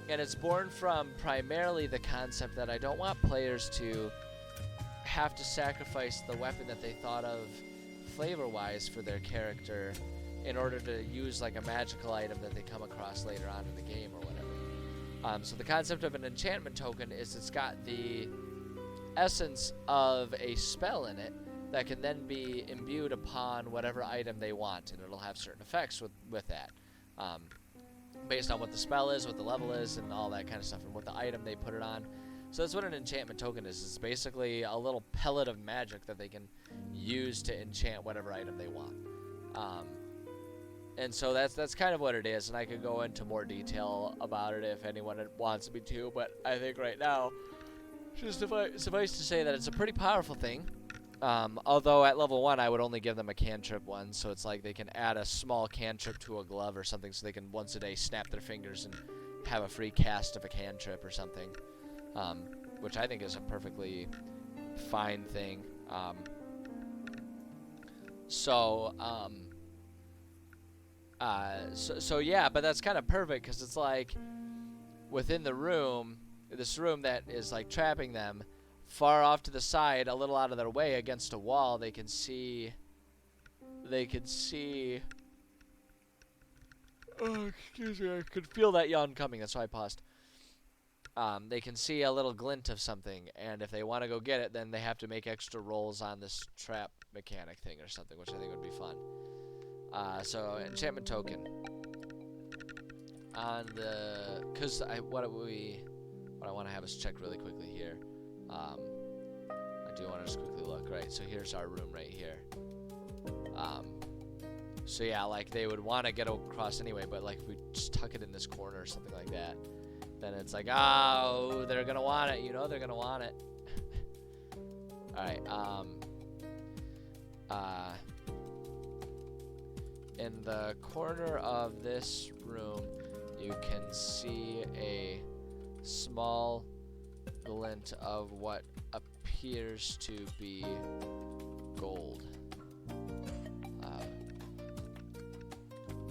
And it's born from primarily the concept that I don't want players to have to sacrifice the weapon that they thought of flavor-wise for their character in order to use like a magical item that they come across later on in the game or whatever. So the concept of an enchantment token is it's got the essence of a spell in it that can then be imbued upon whatever item they want, and it'll have certain effects with that. Based on what the spell is, what the level is, and all that kind of stuff, and what the item they put it on. So that's what an enchantment token is. It's basically a little pellet of magic that they can use to enchant whatever item they want. And so that's kind of what it is, and I could go into more detail about it if anyone wants me to, but I think right now, just suffice to say that it's a pretty powerful thing. Although at level 1 I would only give them a cantrip one, so it's like they can add a small cantrip to a glove or something, so they can once a day snap their fingers and have a free cast of a cantrip or something, which I think is a perfectly fine thing. So yeah, but that's kind of perfect because it's like within the room, this room that is like trapping them, far off to the side, a little out of their way against a wall, they can see. Oh, excuse me, I could feel that yawn coming. That's why I paused. They can see a little glint of something, and if they want to go get it, then they have to make extra rolls on this trap mechanic thing or something, which I think would be fun. So enchantment token on the, what I want to have is check really quickly here. I do want to just quickly look. Right, so here's our room right here. So yeah, like they would want to get across anyway, but like if we just tuck it in this corner or something like that, then it's like, oh, they're gonna want it. You know, they're gonna want it. All right. In the corner of this room, you can see a small glint of what appears to be gold.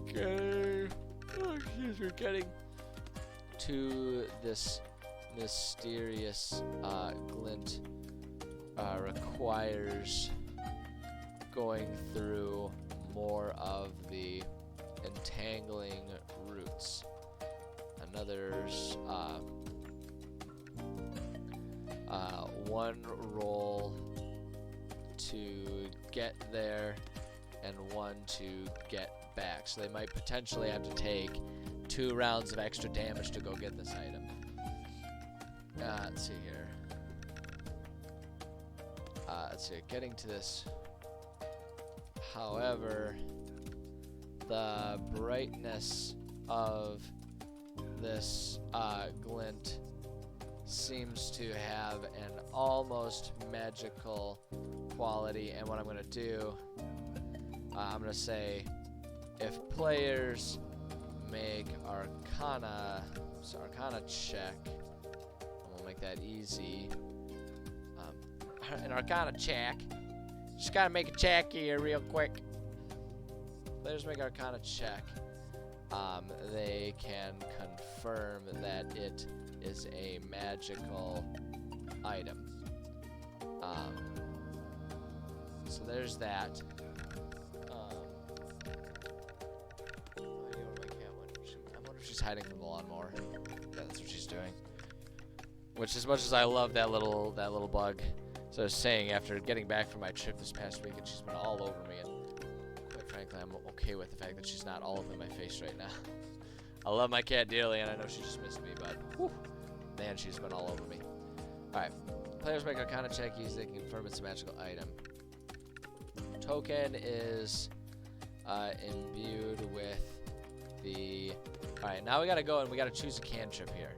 Okay. Oh, excuse me, getting to this mysterious glint requires going through more of the entangling roots. Another's one roll to get there and one to get back. So they might potentially have to take 2 rounds of extra damage to go get this item. Let's see here. Let's see, getting to this. However, the brightness of this glint seems to have an almost magical quality, and what I'm going to do, I'm going to say if players make Arcana check, and we'll make that easy. An Arcana check. Just gotta make a check here real quick. Players make Arcana check. They can confirm that it is a magical item. So there's that. I wonder if she's hiding from the lawnmower. Yeah, that's what she's doing. Which, as much as I love that little bug, so I was saying, after getting back from my trip this past week, and she's been all over me, and quite frankly, I'm okay with the fact that she's not all up in my face right now. I love my cat dearly, and I know she just missed me, but whew, man, she's been all over me. Alright, players make Arcana check, they can confirm it's a magical item. Token is imbued with the... Alright, now we gotta go and we gotta choose a cantrip here.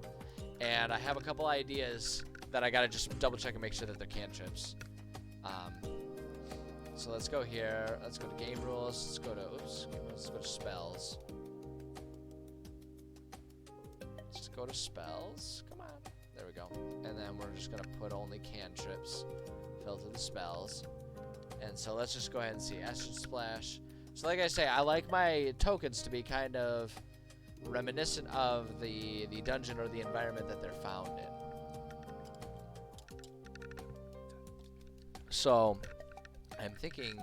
And I have a couple ideas that I gotta just double check and make sure that they're cantrips. So let's go here. Let's go to game rules. Let's go to spells. Let's go to spells. Come on. There we go. And then we're just gonna put only cantrips. Filter the spells. And so let's just go ahead and see. Acid Splash. So like I say, I like my tokens to be kind of reminiscent of the dungeon or the environment that they're found in. So I'm thinking,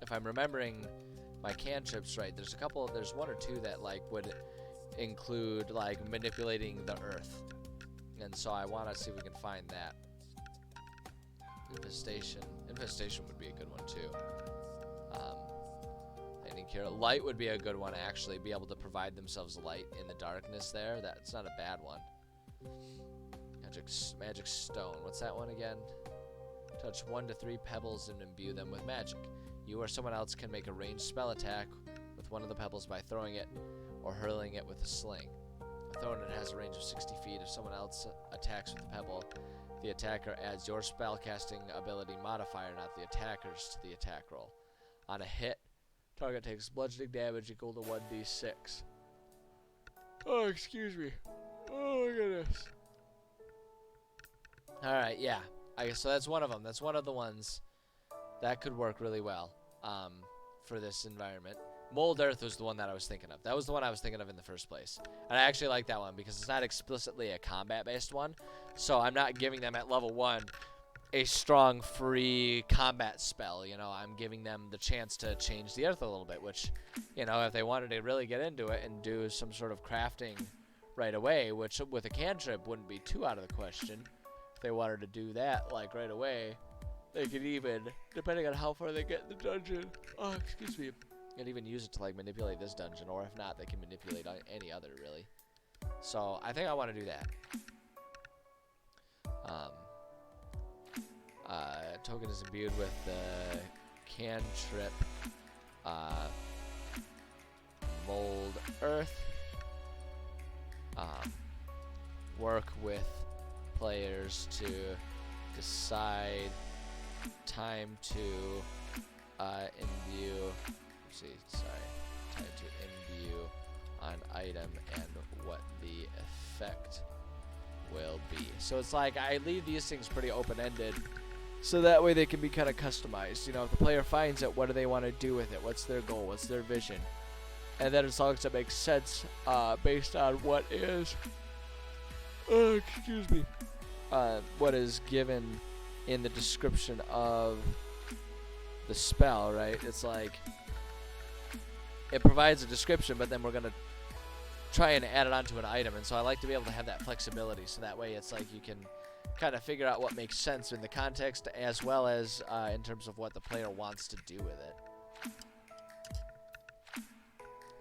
if I'm remembering my cantrips right, there's one or two that like would include like manipulating the earth, and so I want to see if we can find that. Infestation would be a good one too. Light would be a good one, actually. Be able to provide themselves light in the darkness there. That's not a bad one. magic stone. What's that one again? Touch 1 to 3 pebbles and imbue them with magic. You or someone else can make a ranged spell attack with one of the pebbles by throwing it or hurling it with a sling. A thrown it has a range of 60 feet. If someone else attacks with the pebble, the attacker adds your spellcasting ability modifier, not the attacker's, to the attack roll. On a hit, target takes bludgeoning damage equal to 1d6. Oh, excuse me. Oh my goodness. Alright, yeah. I guess so that's one of them. That's one of the ones that could work really well for this environment. Mold Earth was the one that I was thinking of. That was the one I was thinking of in the first place. And I actually like that one because it's not explicitly a combat-based one. So I'm not giving them at level 1 a strong free combat spell. You know, I'm giving them the chance to change the Earth a little bit, which, you know, if they wanted to really get into it and do some sort of crafting right away, which with a cantrip wouldn't be too out of the question. If they wanted to do that, like, right away, they could even, depending on how far they get in the dungeon, oh, excuse me, and even use it to, like, manipulate this dungeon, or if not, they can manipulate any other, really. So, I think I want to do that. Token is imbued with the cantrip, Mold Earth. Work with players to decide time to imbue. Time to imbue an item and what the effect will be. So it's like I leave these things pretty open-ended, so that way they can be kind of customized. You know, if the player finds it, what do they want to do with it? What's their goal? What's their vision? And then as long as it makes sense, based on what is, what is given in the description of the spell, right? It's like it provides a description, but then we're gonna try and add it onto an item. And so I like to be able to have that flexibility, so that way it's like you can kind of figure out what makes sense in the context, as well as in terms of what the player wants to do with it.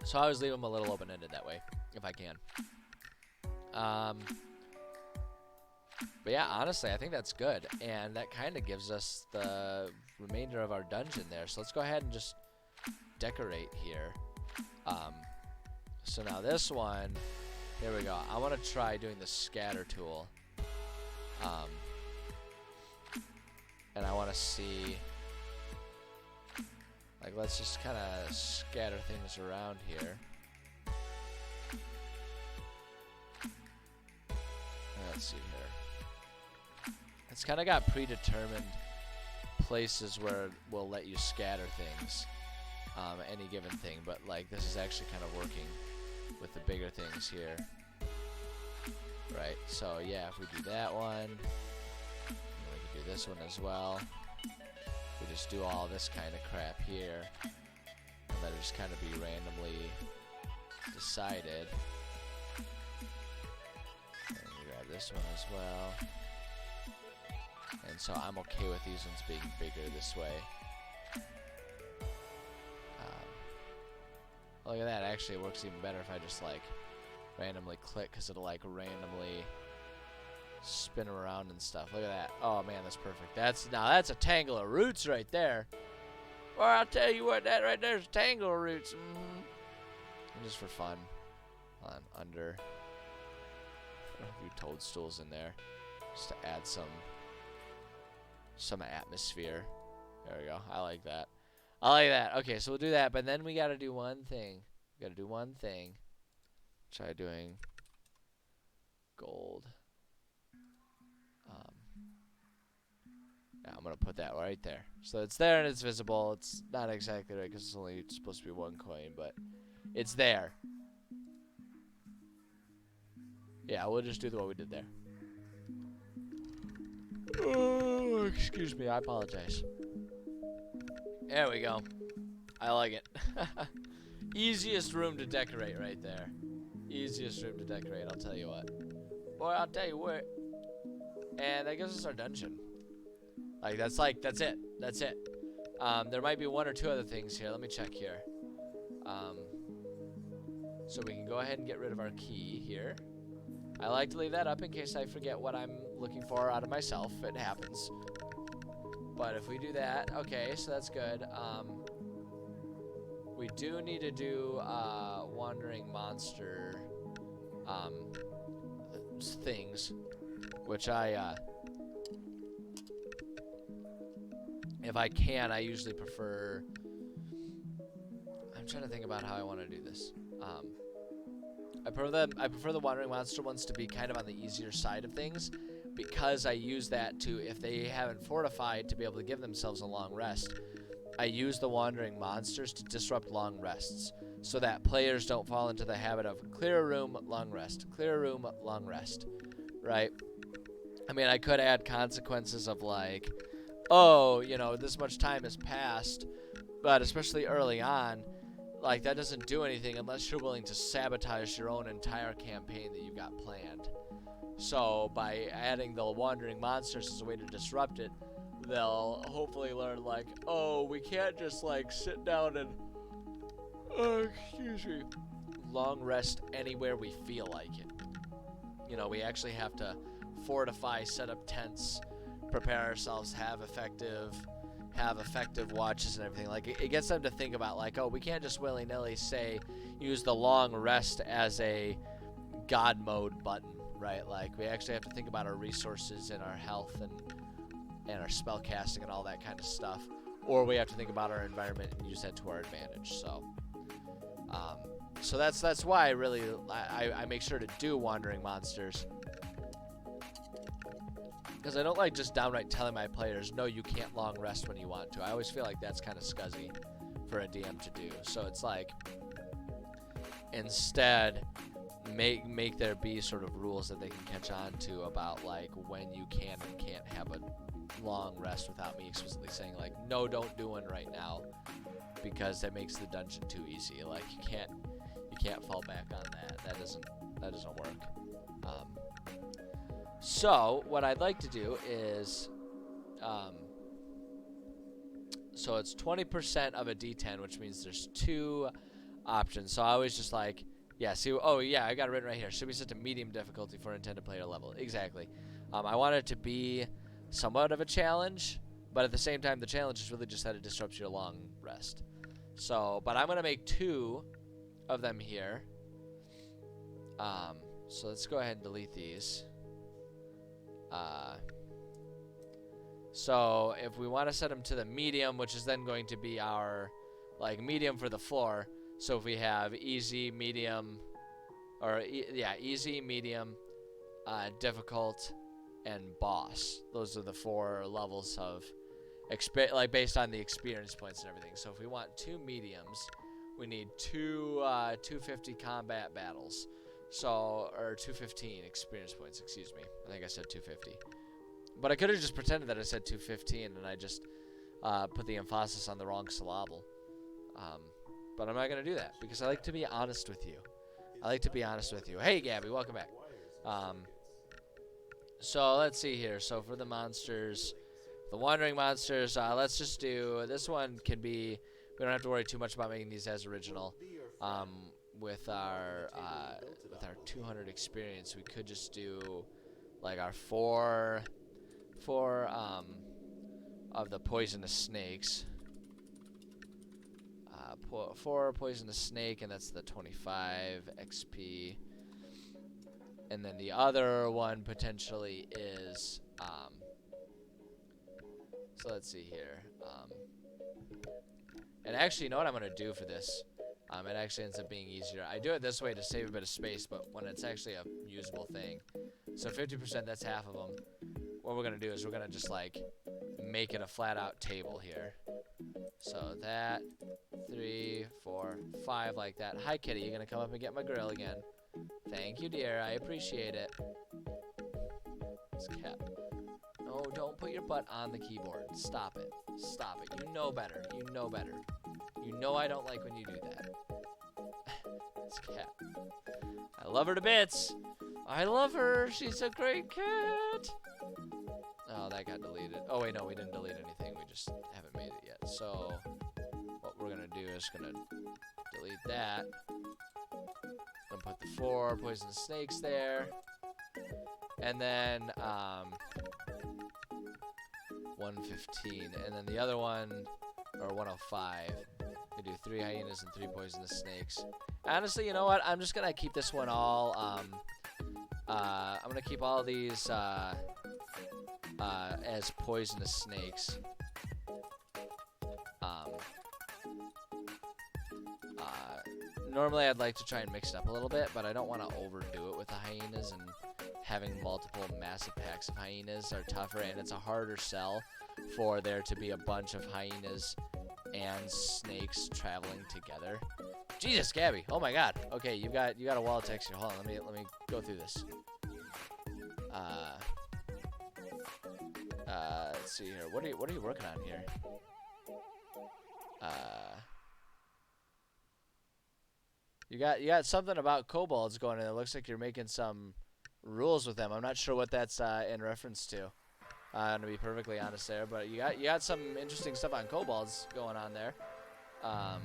So I always leave them a little open-ended that way, if I can. But yeah, honestly, I think that's good. And that kind of gives us the remainder of our dungeon there. So let's go ahead and just decorate here. So now this one, here we go. I want to try doing the scatter tool. And I want to see, like, let's just kind of scatter things around here. Let's see here. It's kind of got predetermined places where it will let you scatter things, any given thing, but like this is actually kind of working with the bigger things here. Right, so yeah, if we do that one, we can do this one as well. We just do all this kind of crap here, and let it just kind of be randomly decided. And we grab this one as well. And so I'm okay with these ones being bigger this way. Look at that, actually it works even better if I just like randomly click, because it'll like randomly spin them around and stuff. Look at that. Oh man, that's perfect. Now that's a tangle of roots right there. Or I'll tell you what, that right there is a tangle of roots. And just for fun, under a few toadstools in there, just to add some atmosphere. There we go. I like that. I like that. Okay, so we'll do that, but then we gotta do one thing. We gotta do one thing. Try doing gold. Yeah, I'm gonna put that right there. So it's there and it's visible. It's not exactly right because it's only supposed to be one coin, but it's there. Yeah, we'll just do what we did there. Oh, excuse me, I apologize. There we go. I like it. Easiest room to decorate right there. Easiest room to decorate, I'll tell you what. Boy, I'll tell you what. And that gives us our dungeon. That's it. That's it. There might be one or two other things here. Let me check here. So we can go ahead and get rid of our key here. I like to leave that up in case I forget what I'm looking for out of myself. It happens. But if we do that, okay, so that's good. We do need to do wandering monster things, which if I can, I usually prefer. I'm trying to think about how I want to do this. I prefer the wandering monster ones to be kind of on the easier side of things, because I use that to, if they haven't fortified, to be able to give themselves a long rest. I use the wandering monsters to disrupt long rests, so that players don't fall into the habit of clear a room, long rest, clear a room, long rest, right? I mean, I could add consequences of like, oh, you know, this much time has passed, but especially early on, like, that doesn't do anything unless you're willing to sabotage your own entire campaign that you've got planned. So by adding the wandering monsters as a way to disrupt it, they'll hopefully learn, like, oh, we can't just like sit down and excuse me, long rest anywhere we feel like it. You know, we actually have to fortify, set up tents, prepare ourselves, have effective watches and everything. Like, it gets them to think about, like, oh, we can't just willy-nilly say use the long rest as a god mode button, right? Like, we actually have to think about our resources and our health and our spell casting and all that kind of stuff, or we have to think about our environment and use that to our advantage. So that's why I make sure to do wandering monsters, because I don't like just downright telling my players, no, you can't long rest when you want to. I always feel like that's kind of scuzzy for a DM to do. So it's like, instead, make there be sort of rules that they can catch on to about, like, when you can and can't have a long rest without me explicitly saying, like, no, don't do one right now, because that makes the dungeon too easy. Like, you can't fall back on that. That doesn't work. So what I'd like to do is, so it's 20% of a D10, which means there's 2 options. So I always just like, yeah, see, oh yeah, I got it written right here. Should be set to medium difficulty for intended player level. Exactly. I want it to be somewhat of a challenge, but at the same time, the challenge is really just that it disrupts your long rest. So, but I'm gonna make 2 of them here. So let's go ahead and delete these. So if we want to set them to the medium, which is then going to be our, like, medium for the floor. So if we have easy, medium, or easy, medium, difficult, and boss. Those are the 4 levels of like, based on the experience points and everything. So if we want 2 mediums, we need 250 combat battles. So, or 215 experience points, excuse me. I think I said 250. But I could have just pretended that I said 215 and I just put the emphasis on the wrong syllable. But I'm not going to do that because I like to be honest with you. Hey, Gabby, welcome back. So let's see here. So for the monsters, the wandering monsters, let's just do, this one can be, we don't have to worry too much about making these as original. With our 200 experience, we could just do like our four of the poisonous snakes. 4 poisonous snake, and that's the 25 XP. And then the other one potentially is so let's see here. And actually, you know what I'm gonna do for this? It actually ends up being easier. I do it this way to save a bit of space, but when it's actually a usable thing. So 50%, that's half of them. What we're going to do is we're going to just, like, make it a flat-out table here. So that, 3, 4, 5, like that. Hi, kitty. You going to come up and get my grill again? Thank you, dear. I appreciate it. This cat. No, don't put your butt on the keyboard. Stop it. Stop it. You know better. You know better. You know I don't like when you do that. This cat. I love her to bits. I love her. She's a great cat. Oh, that got deleted. Oh, wait, no, we didn't delete anything. We just haven't made it yet. So what we're going to do is going to delete that. And put the 4 poisonous snakes there. And then 115, and then the other one, or 105. We do 3 hyenas and 3 poisonous snakes. Honestly, you know what? I'm just gonna keep this one all. I'm gonna keep all these as poisonous snakes. Normally I'd like to try and mix it up a little bit, but I don't want to overdo it with the hyenas, and having multiple massive packs of hyenas are tougher, and it's a harder sell for there to be a bunch of hyenas and snakes traveling together. Jesus, Gabby! Oh my God! Okay, you got a wall of text here. Hold on, let me go through this. Let's see here. What are you working on here? You got something about kobolds going in. It looks like you're making some rules with them. I'm not sure what that's in reference to. To be perfectly honest there, but you got some interesting stuff on kobolds going on there. All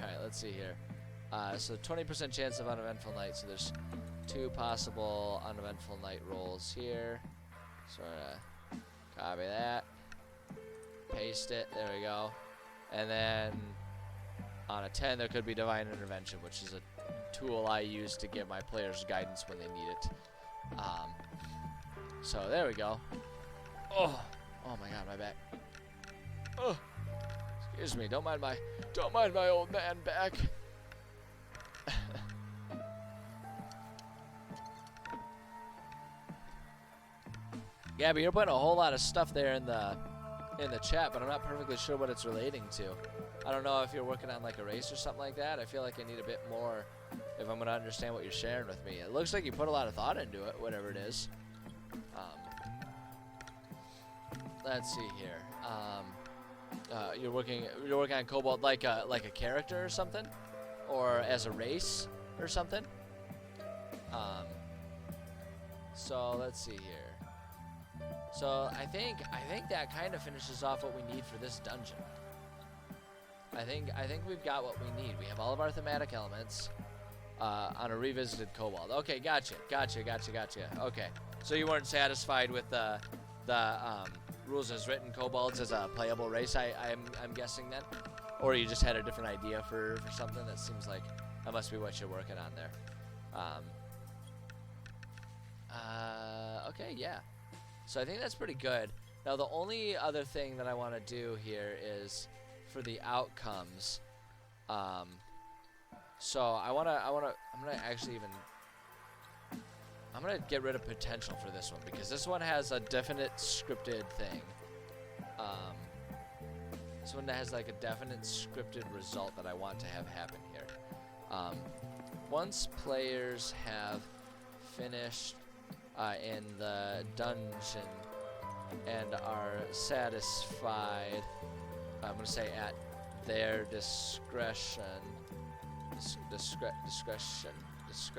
right, let's see here. So 20% chance of uneventful night. So there's 2 possible uneventful night rolls here. Sort of copy that, paste it. There we go. And then on a 10, there could be divine intervention, which is a tool I use to give my players guidance when they need it. So there we go. Oh my God, my back. Oh, excuse me. Don't mind my old man back. Gabby, you're putting a whole lot of stuff there in the chat, but I'm not perfectly sure what it's relating to. I don't know if you're working on like a race or something like that. I feel like I need a bit more if I'm going to understand what you're sharing with me. It looks like you put a lot of thought into it, whatever it is. Let's see here. You're working on Kobold like a character or something, or as a race or something. So let's see here. So I think that kind of finishes off what we need for this dungeon. I think we've got what we need. We have all of our thematic elements on a revisited kobold. Okay, gotcha. Okay, so you weren't satisfied with the rules as written kobolds as a playable race, I'm guessing then? Or you just had a different idea for something? That seems like that must be what you're working on there. Okay, yeah. So I think that's pretty good. Now the only other thing that I want to do here is for the outcomes. So I'm gonna get rid of potential for this one, because this one has a definite scripted thing. This one has like a definite scripted result that I want to have happen here. Once players have finished in the dungeon and are satisfied, I'm gonna say at their discretion. Discretion. It's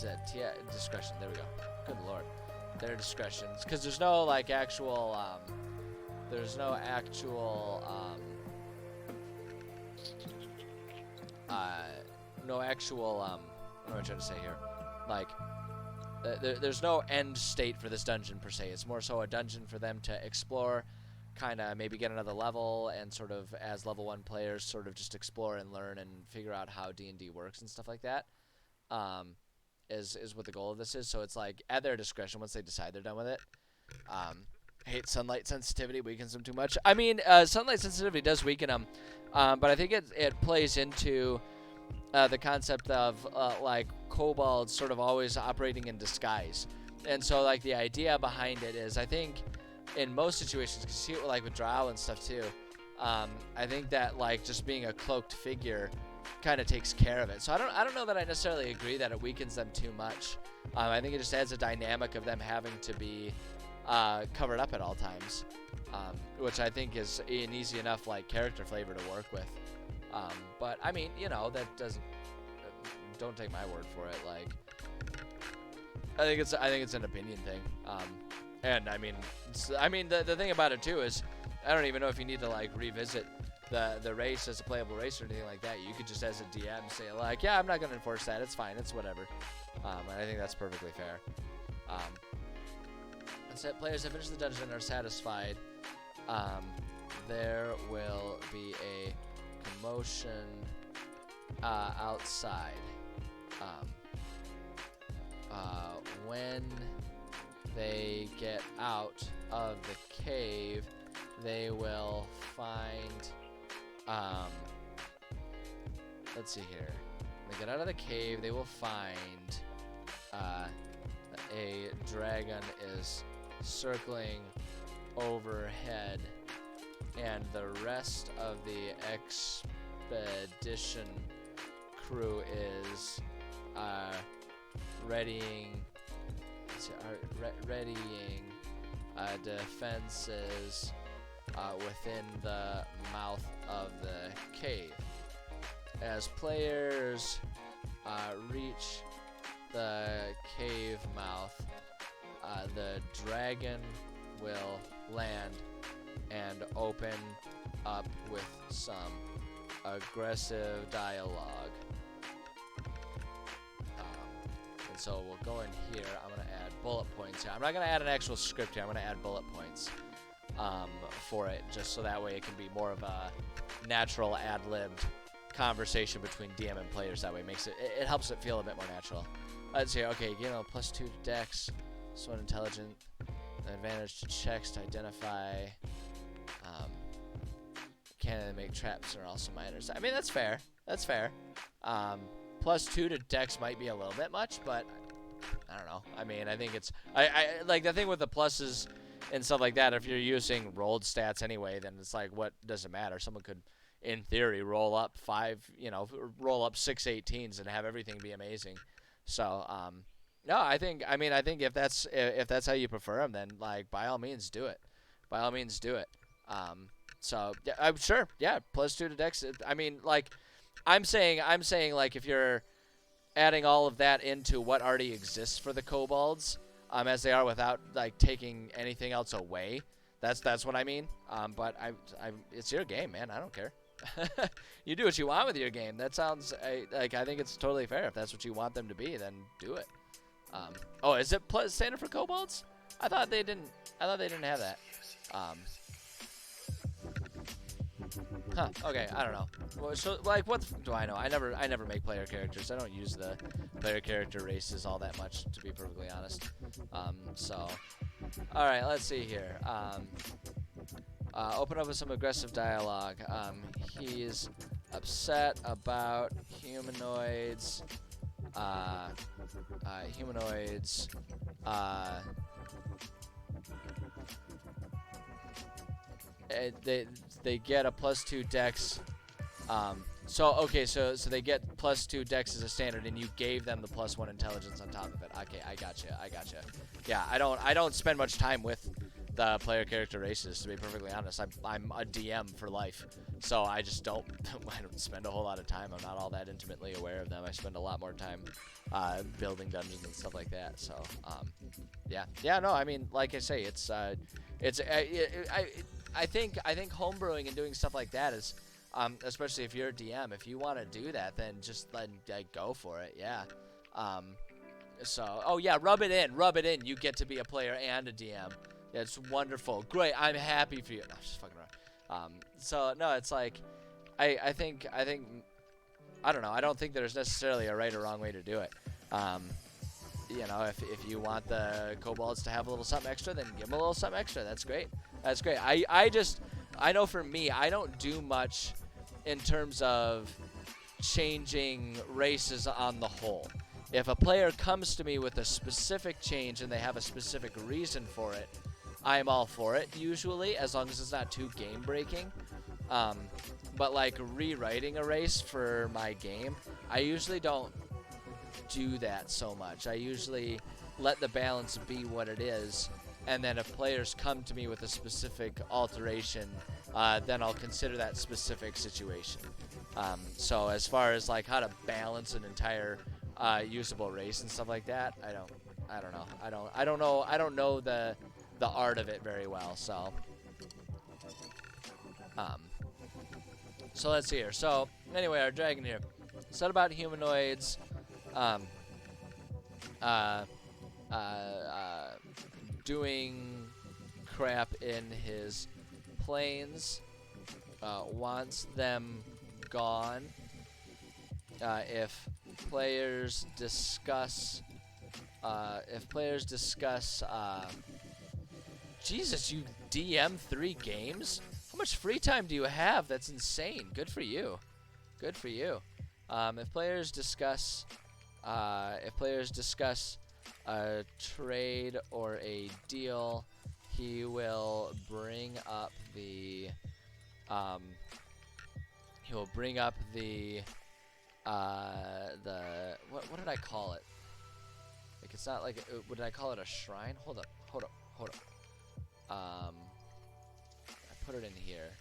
at discretion. There we go. Good lord. Their discretions, because there's no like actual. There's no actual. No actual. What am I trying to say here? Like, there's no end state for this dungeon per se. It's more so a dungeon for them to explore, kind of maybe get another level, and sort of as level 1 players sort of just explore and learn and figure out how D&D works and stuff like that. Is what the goal of this is. So it's like at their discretion once they decide they're done with it. Hate sunlight sensitivity, weakens them too much. I mean, sunlight sensitivity does weaken them, but I think it plays into the concept of like kobolds sort of always operating in disguise. And so like the idea behind it is, I think in most situations, because you see it like with drow and stuff too, I think that like just being a cloaked figure kind of takes care of it. So I don't know that I necessarily agree that it weakens them too much. I think it just adds a dynamic of them having to be covered up at all times, which I think is an easy enough like character flavor to work with. But I mean, you know, that doesn't. Don't take my word for it. Like, I think it's an opinion thing. And I mean, the thing about it too is, I don't even know if you need to like revisit the race as a playable race or anything like that. You could just as a DM say like, yeah, I'm not gonna enforce that. It's fine. It's whatever. And I think that's perfectly fair. And players have finished the dungeon and are satisfied. There will be a commotion outside. When they get out of the cave, they will find, let's see here. When they get out of the cave, they will find a dragon is circling overhead, and the rest of the expedition crew is readying defenses within the mouth of the cave. As players reach the cave mouth, the dragon will land and open up with some aggressive dialogue. And so we'll go in here. I'm going to add bullet points here. I'm not going to add an actual script here. I'm going to add bullet points for it, just so that way it can be more of a natural ad-libbed conversation between DM and players. That way it helps it feel a bit more natural. Let's see. Okay, +2 to Dex. So intelligent. Advantage to checks to identify. Can make traps are also minors. I mean, that's fair. That's fair. +2 to Dex might be a little bit much, but I don't know. I mean, I think it's I like the thing with the pluses and stuff like that. If you're using rolled stats anyway, then it's like, what does it matter? Someone could, in theory, roll up 6 18s and have everything be amazing. So, no, I think if that's how you prefer them, then like by all means do it. By all means do it. So yeah, I'm sure. Yeah, +2 to Dex. I mean, like, I'm saying like if you're adding all of that into what already exists for the kobolds, as they are without like taking anything else away. That's what I mean. But it's your game, man. I don't care. You do what you want with your game. That sounds I think it's totally fair. If that's what you want them to be, then do it. Oh, is it standard for kobolds? I thought they didn't have that. Huh. Okay. I don't know. Well, so like, what do I know? I never make player characters. I don't use the player character races all that much, to be perfectly honest. So, all right. Let's see here. Open up with some aggressive dialogue. He's upset about humanoids. They get a +2 Dex. So they get +2 Dex as a standard, and you gave them the +1 intelligence on top of it. Okay, I gotcha. Yeah, I don't spend much time with the player character races, to be perfectly honest. I'm a DM for life, so I just don't I don't spend a whole lot of time. I'm not all that intimately aware of them. I spend a lot more time building dungeons and stuff like that. So yeah. No, I mean, like I say, I think homebrewing and doing stuff like that is, especially if you're a DM, if you want to do that, then just go for it. Yeah. Oh yeah, rub it in. You get to be a player and a DM. Yeah, it's wonderful. Great. I'm happy for you. No, I'm just fucking around. So no, it's like, I think I don't know. I don't think there's necessarily a right or wrong way to do it. If you want the kobolds to have a little something extra, then give them a little something extra. That's great. That's great. I know for me, I don't do much in terms of changing races on the whole. If a player comes to me with a specific change and they have a specific reason for it, I'm all for it, usually, as long as it's not too game-breaking. But, like, rewriting a race for my game, I usually don't do that so much. I usually let the balance be what it is, and then if players come to me with a specific alteration, then I'll consider that specific situation. So as far as, like, how to balance an entire usable race and stuff like that, I don't know. I don't know the art of it very well. So let's see here. So anyway, our dragon here. Said about humanoids. uh, doing crap in his planes, wants them gone. If players discuss, Jesus, you DM 3 games? How much free time do you have? That's insane. Good for you. Good for you. If players discuss a trade or a deal, he will bring up the what did I call it? Like, it's not like, would I call it a shrine? Hold up. I put it in here.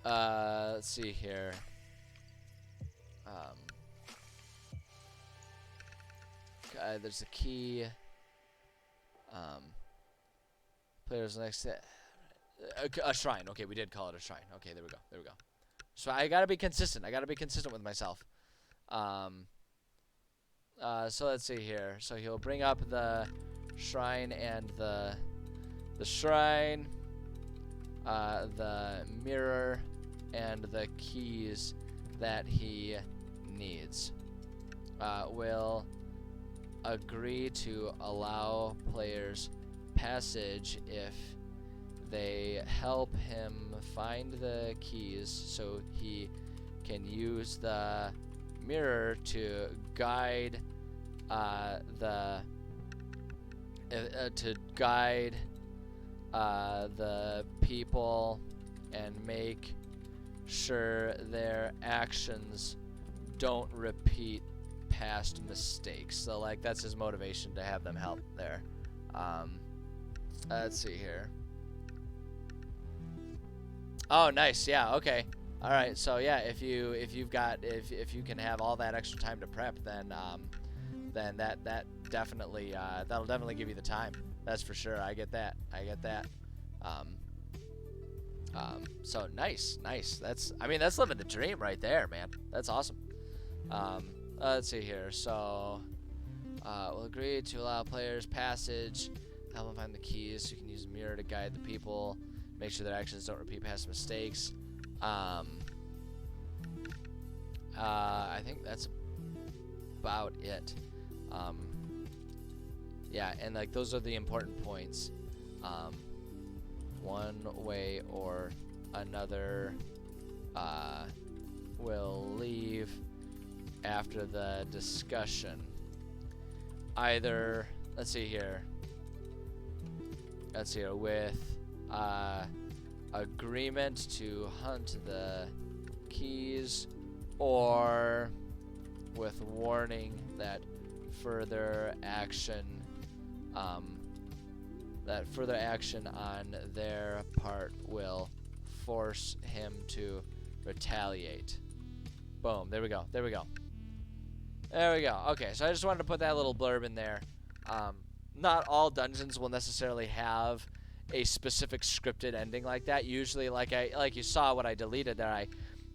Let's see here. There's a key. Players next to a shrine. Okay, we did call it a shrine. Okay, there we go. So I gotta be consistent. With myself. So let's see here. So he'll bring up the shrine and the shrine, the mirror, and the keys that he needs. Will agree to allow players passage if they help him find the keys so he can use the mirror to guide the people and make sure their actions don't repeat past mistakes. So, like, that's his motivation to have them help there. Let's see here. Oh, nice. Yeah. Okay. All right. So yeah, if you can have all that extra time to prep, then that definitely that'll definitely give you the time. That's for sure. I get that. So nice. That's living the dream right there, man. That's awesome. Let's see here. So we'll agree to allow players passage, help them find the keys so you can use the mirror to guide the people, make sure their actions don't repeat past mistakes. I think that's about it. Yeah, and like those are the important points. One way or another will leave after the discussion. Either, let's see here, with agreement to hunt the keys, or with warning that further action on their part will force him to retaliate. Boom. There we go. Okay, so I just wanted to put that little blurb in there. Not all dungeons will necessarily have a specific scripted ending like that. Usually, like you saw what I deleted there, I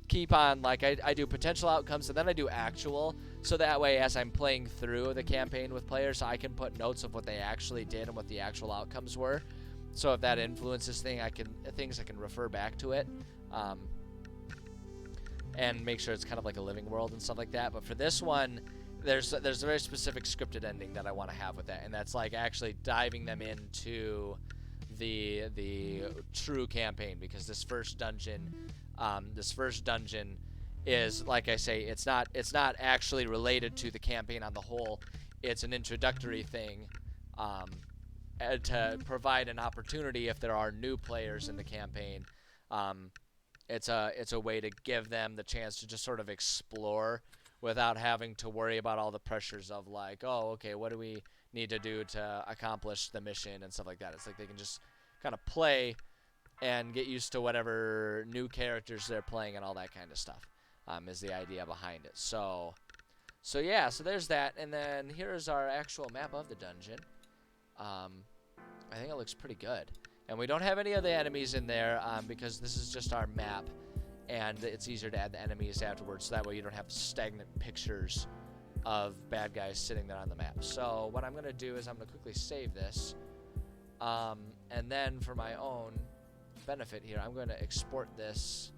keep on, like, I do potential outcomes and then I do actual, so that way as I'm playing through the campaign with players, I can put notes of what they actually did and what the actual outcomes were. So if that influences things, I can refer back to it, and make sure it's kind of like a living world and stuff like that. But for this one, there's a very specific scripted ending that I want to have with that, and that's like actually diving them into the true campaign, because this first dungeon is, like I say, it's not actually related to the campaign on the whole. It's an introductory thing, to provide an opportunity if there are new players in the campaign. It's a way to give them the chance to just sort of explore without having to worry about all the pressures of, like, oh, okay, what do we need to do to accomplish the mission and stuff like that. It's like they can just kind of play and get used to whatever new characters they're playing and all that kind of stuff, is the idea behind it. So yeah, so there's that. And then here's our actual map of the dungeon. I think it looks pretty good. And we don't have any of the enemies in there, because this is just our map, and it's easier to add the enemies afterwards, so that way you don't have stagnant pictures of bad guys sitting there on the map. So what I'm going to do is I'm going to quickly save this. And then for my own benefit here, I'm going to export this.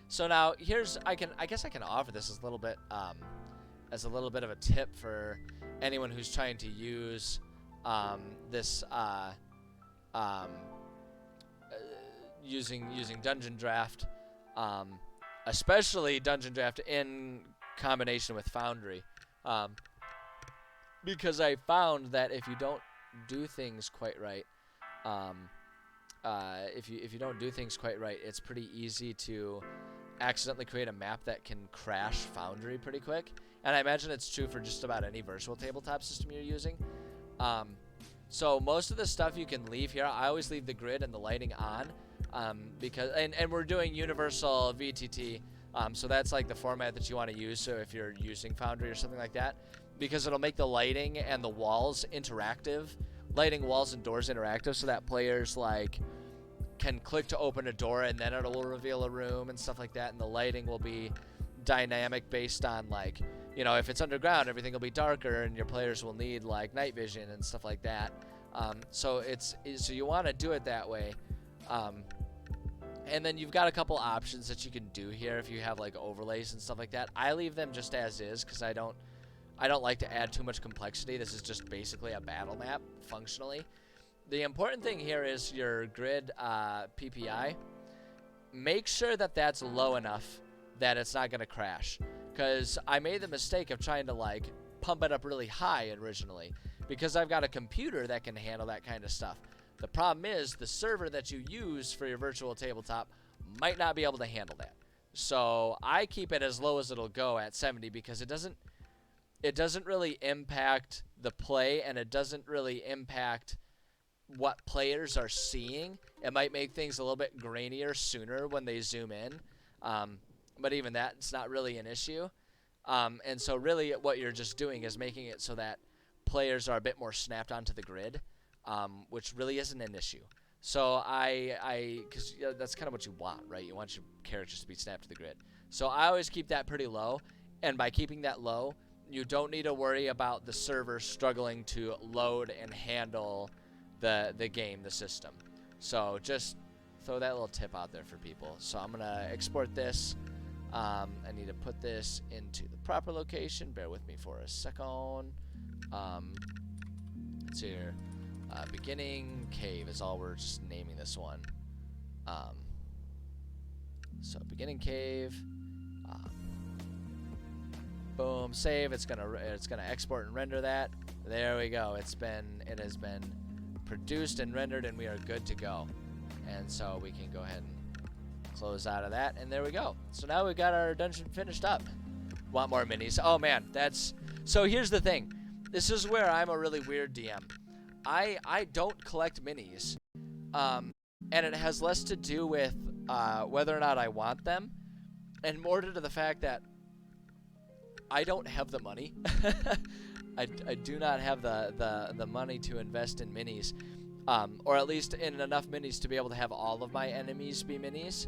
So now here's, I guess I can offer this as a little bit of a tip for anyone who's trying to use this using Dungeon Draft, especially Dungeon Draft in combination with Foundry, because I found that if you don't do things quite right, if you don't do things quite right, it's pretty easy to accidentally create a map that can crash Foundry pretty quick. And I imagine it's true for just about any virtual tabletop system you're using. So most of the stuff you can leave here. I always leave the grid and the lighting on, because and we're doing universal VTT, so that's like the format that you want to use. So if you're using Foundry or something like that, because it'll make the lighting and the walls interactive, lighting, walls, and doors interactive, so that players like can click to open a door and then it will reveal a room and stuff like that, and the lighting will be dynamic based on, like, you know, if it's underground, everything will be darker and your players will need like night vision and stuff like that. So you want to do it that way. And then you've got a couple options that you can do here if you have like overlays and stuff like that. I leave them just as is because I don't like to add too much complexity. This is just basically a battle map functionally. The important thing here is your grid PPI. Make sure that that's low enough that it's not going to crash. Because I made the mistake of trying to like pump it up really high originally, because I've got a computer that can handle that kind of stuff. The problem is the server that you use for your virtual tabletop might not be able to handle that. So I keep it as low as it'll go at 70, because it doesn't really impact the play, and it doesn't really impact what players are seeing. It might make things a little bit grainier sooner when they zoom in, but even that, it's not really an issue. And so really what you're just doing is making it so that players are a bit more snapped onto the grid, which really isn't an issue. So because that's kind of what you want, right? You want your characters to be snapped to the grid. So I always keep that pretty low, and by keeping that low, you don't need to worry about the server struggling to load and handle the game, the system. So just throw that little tip out there for people. So I'm gonna export this. I need to put this into the proper location. Bear with me for a second. It's here. Beginning cave is all we're just naming this one. So beginning cave. Boom, save. It's gonna export and render that. There we go. It has been produced and rendered, and we are good to go. And so we can go ahead and close out of that, and there we go. So now we've got our dungeon finished up. Want more minis? Oh man, so here's the thing. This is where I'm a really weird DM. I don't collect minis, and it has less to do with whether or not I want them, and more to the fact that I don't have the money. I do not have the money to invest in minis, or at least in enough minis to be able to have all of my enemies be minis.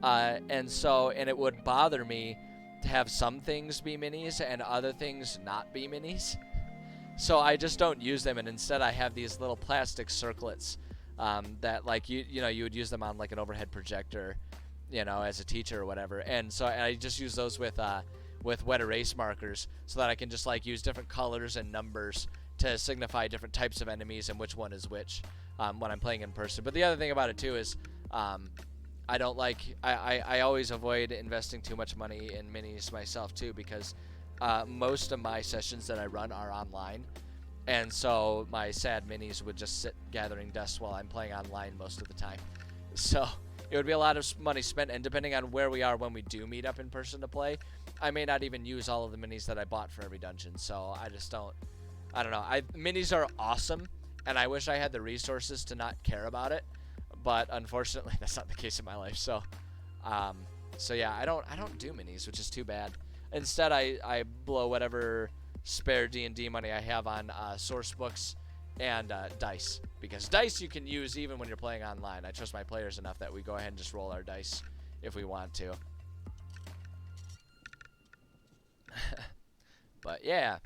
And it would bother me to have some things be minis and other things not be minis. So I just don't use them, and instead I have these little plastic circlets that, like, you would use them on like an overhead projector, as a teacher or whatever. And so I just use those with wet erase markers, so that I can just like use different colors and numbers to signify different types of enemies and which one is which when I'm playing in person. But the other thing about it too is I always avoid investing too much money in minis myself too, because most of my sessions that I run are online, and so my sad minis would just sit gathering dust while I'm playing online most of the time. So it would be a lot of money spent, and depending on where we are when we do meet up in person to play, I may not even use all of the minis that I bought for every dungeon. So I don't know. Minis are awesome, and I wish I had the resources to not care about it, but unfortunately that's not the case in my life. So yeah, I don't do minis, which is too bad. Instead, I blow whatever spare D&D money I have on source books and dice, because dice you can use even when you're playing online. I trust my players enough that we go ahead and just roll our dice if we want to. But yeah,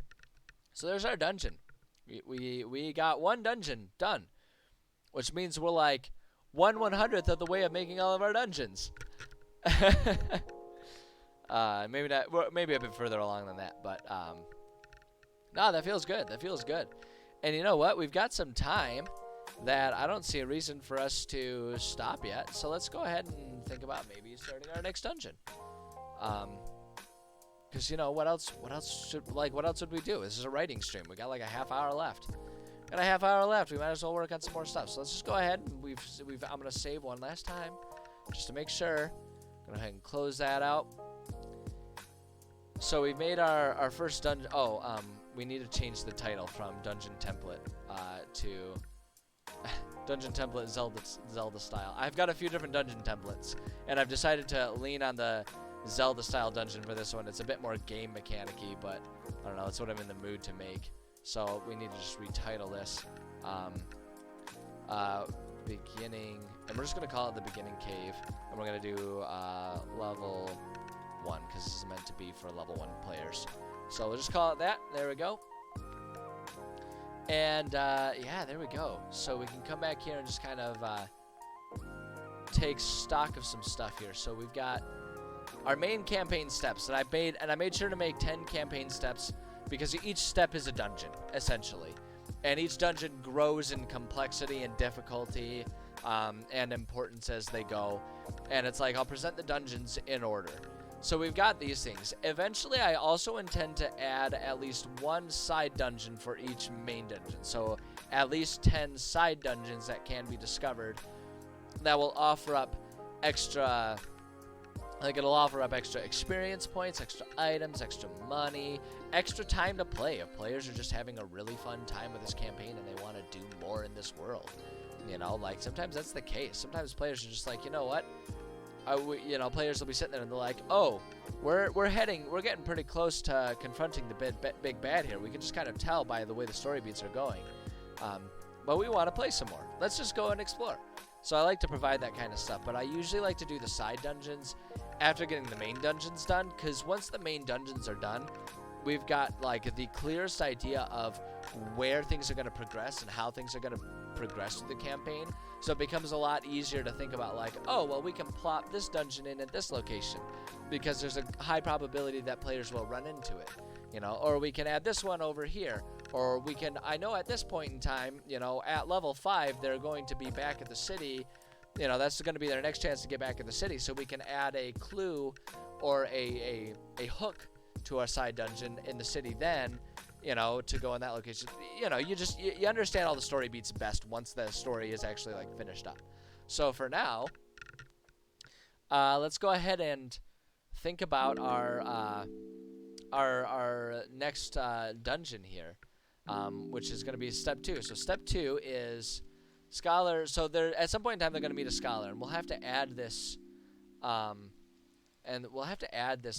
so there's our dungeon. We got one dungeon done, which means we're like 1/100th of the way of making all of our dungeons. Maybe not. Well, maybe a bit further along than that, but no, that feels good. That feels good. And you know what? We've got some time that I don't see a reason for us to stop yet. So let's go ahead and think about maybe starting our next dungeon. Because you know what else would we do? This is a writing stream. We got like a half hour left. Got a half hour left. We might as well work on some more stuff. So let's just go ahead and I'm gonna save one last time, just to make sure. Go ahead and close that out. So we've made our first dungeon. Oh, we need to change the title from Dungeon Template to Dungeon Template Zelda Style. I've got a few different dungeon templates, and I've decided to lean on the Zelda Style dungeon for this one. It's a bit more game mechanic-y, but I don't know. It's what I'm in the mood to make. So we need to just retitle this. Beginning, and we're just gonna call it the Beginning Cave, and we're gonna do level 1 because this is meant to be for level 1 players. So we'll just call it that. There we go. And yeah, there we go. So we can come back here and just kind of take stock of some stuff here. So we've got our main campaign steps, and I made sure to make 10 campaign steps because each step is a dungeon essentially, and each dungeon grows in complexity and difficulty and importance as they go. And it's like I'll present the dungeons in order. So we've got these things. Eventually, I also intend to add at least one side dungeon for each main dungeon. So at least 10 side dungeons that can be discovered that will offer up extra, like it'll offer up extra experience points, extra items, extra money, extra time to play. If players are just having a really fun time with this campaign and they want to do more in this world. You know, like sometimes that's the case. Sometimes players are just like, you know what? You know, players will be sitting there and they're like, oh, we're getting pretty close to confronting the big bad here. We can just kind of tell by the way the story beats are going. But we want to play some more. Let's just go and explore. So I like to provide that kind of stuff, but I usually like to do the side dungeons after getting the main dungeons done, because once the main dungeons are done, we've got like the clearest idea of where things are going to progress and how things are going to progress through the campaign. So it becomes a lot easier to think about like, oh, well, we can plop this dungeon in at this location because there's a high probability that players will run into it, you know, or we can add this one over here, or we can, I know at this point in time, you know, at level 5, they're going to be back at the city, you know, that's going to be their next chance to get back in the city. So we can add a clue or a hook to our side dungeon in the city then, you know, to go in that location. You know, you understand all the story beats best once the story is actually like finished up. So for now, let's go ahead and think about our next dungeon here, which is going to be step 2. So step 2 is scholar. So there, at some point in time, they're going to meet a scholar, and we'll have to add this,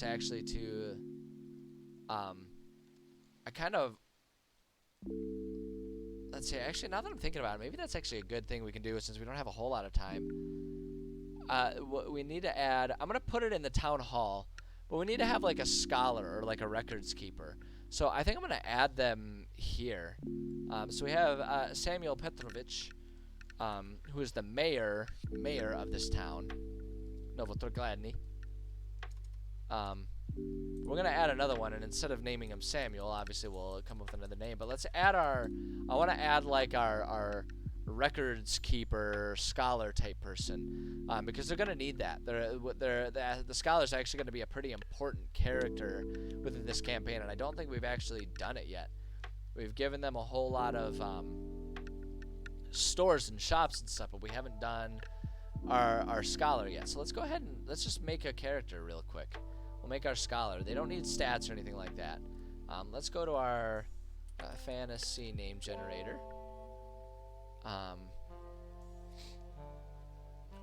actually to, I kind of, let's see, actually, now that I'm thinking about it, maybe that's actually a good thing we can do since we don't have a whole lot of time. We need to add, I'm going to put it in the town hall, but we need to have like a scholar or like a records keeper. So I think I'm going to add them here. So we have Samuel Petrovich, who is the mayor of this town, Novotrogladny. We're going to add another one, and instead of naming him Samuel, obviously we'll come up with another name, but let's add I want to add like our records keeper, scholar type person, because they're going to need that. The scholar's actually going to be a pretty important character within this campaign, and I don't think we've actually done it yet. We've given them a whole lot of stores and shops and stuff, but we haven't done our scholar yet. So let's go ahead and let's just make a character real quick. We'll make our scholar. They don't need stats or anything like that. Let's go to our fantasy name generator. I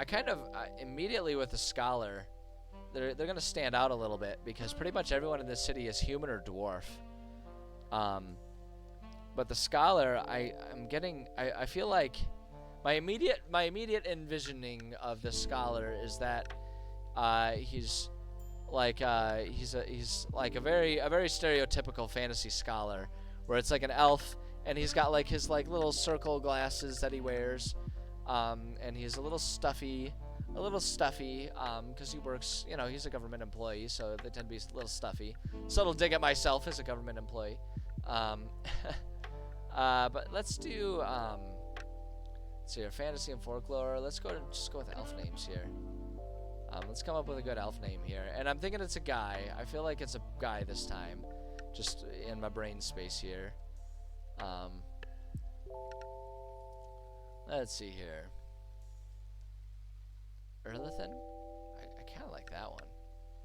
kind of immediately with the scholar, they're gonna stand out a little bit because pretty much everyone in this city is human or dwarf. But the scholar, I feel like my immediate envisioning of the scholar is that He's like a very stereotypical fantasy scholar, where it's like an elf, and he's got like his like little circle glasses that he wears, and he's a little stuffy, because he works, he's a government employee, so they tend to be a little stuffy. Subtle dig at myself as a government employee. But let's do let's see, fantasy and folklore. Let's just go with elf names here. Let's come up with a good elf name here. And I'm thinking it's a guy. I feel like it's a guy this time. Just in my brain space here. Let's see here. Erlathan? I kind of like that one.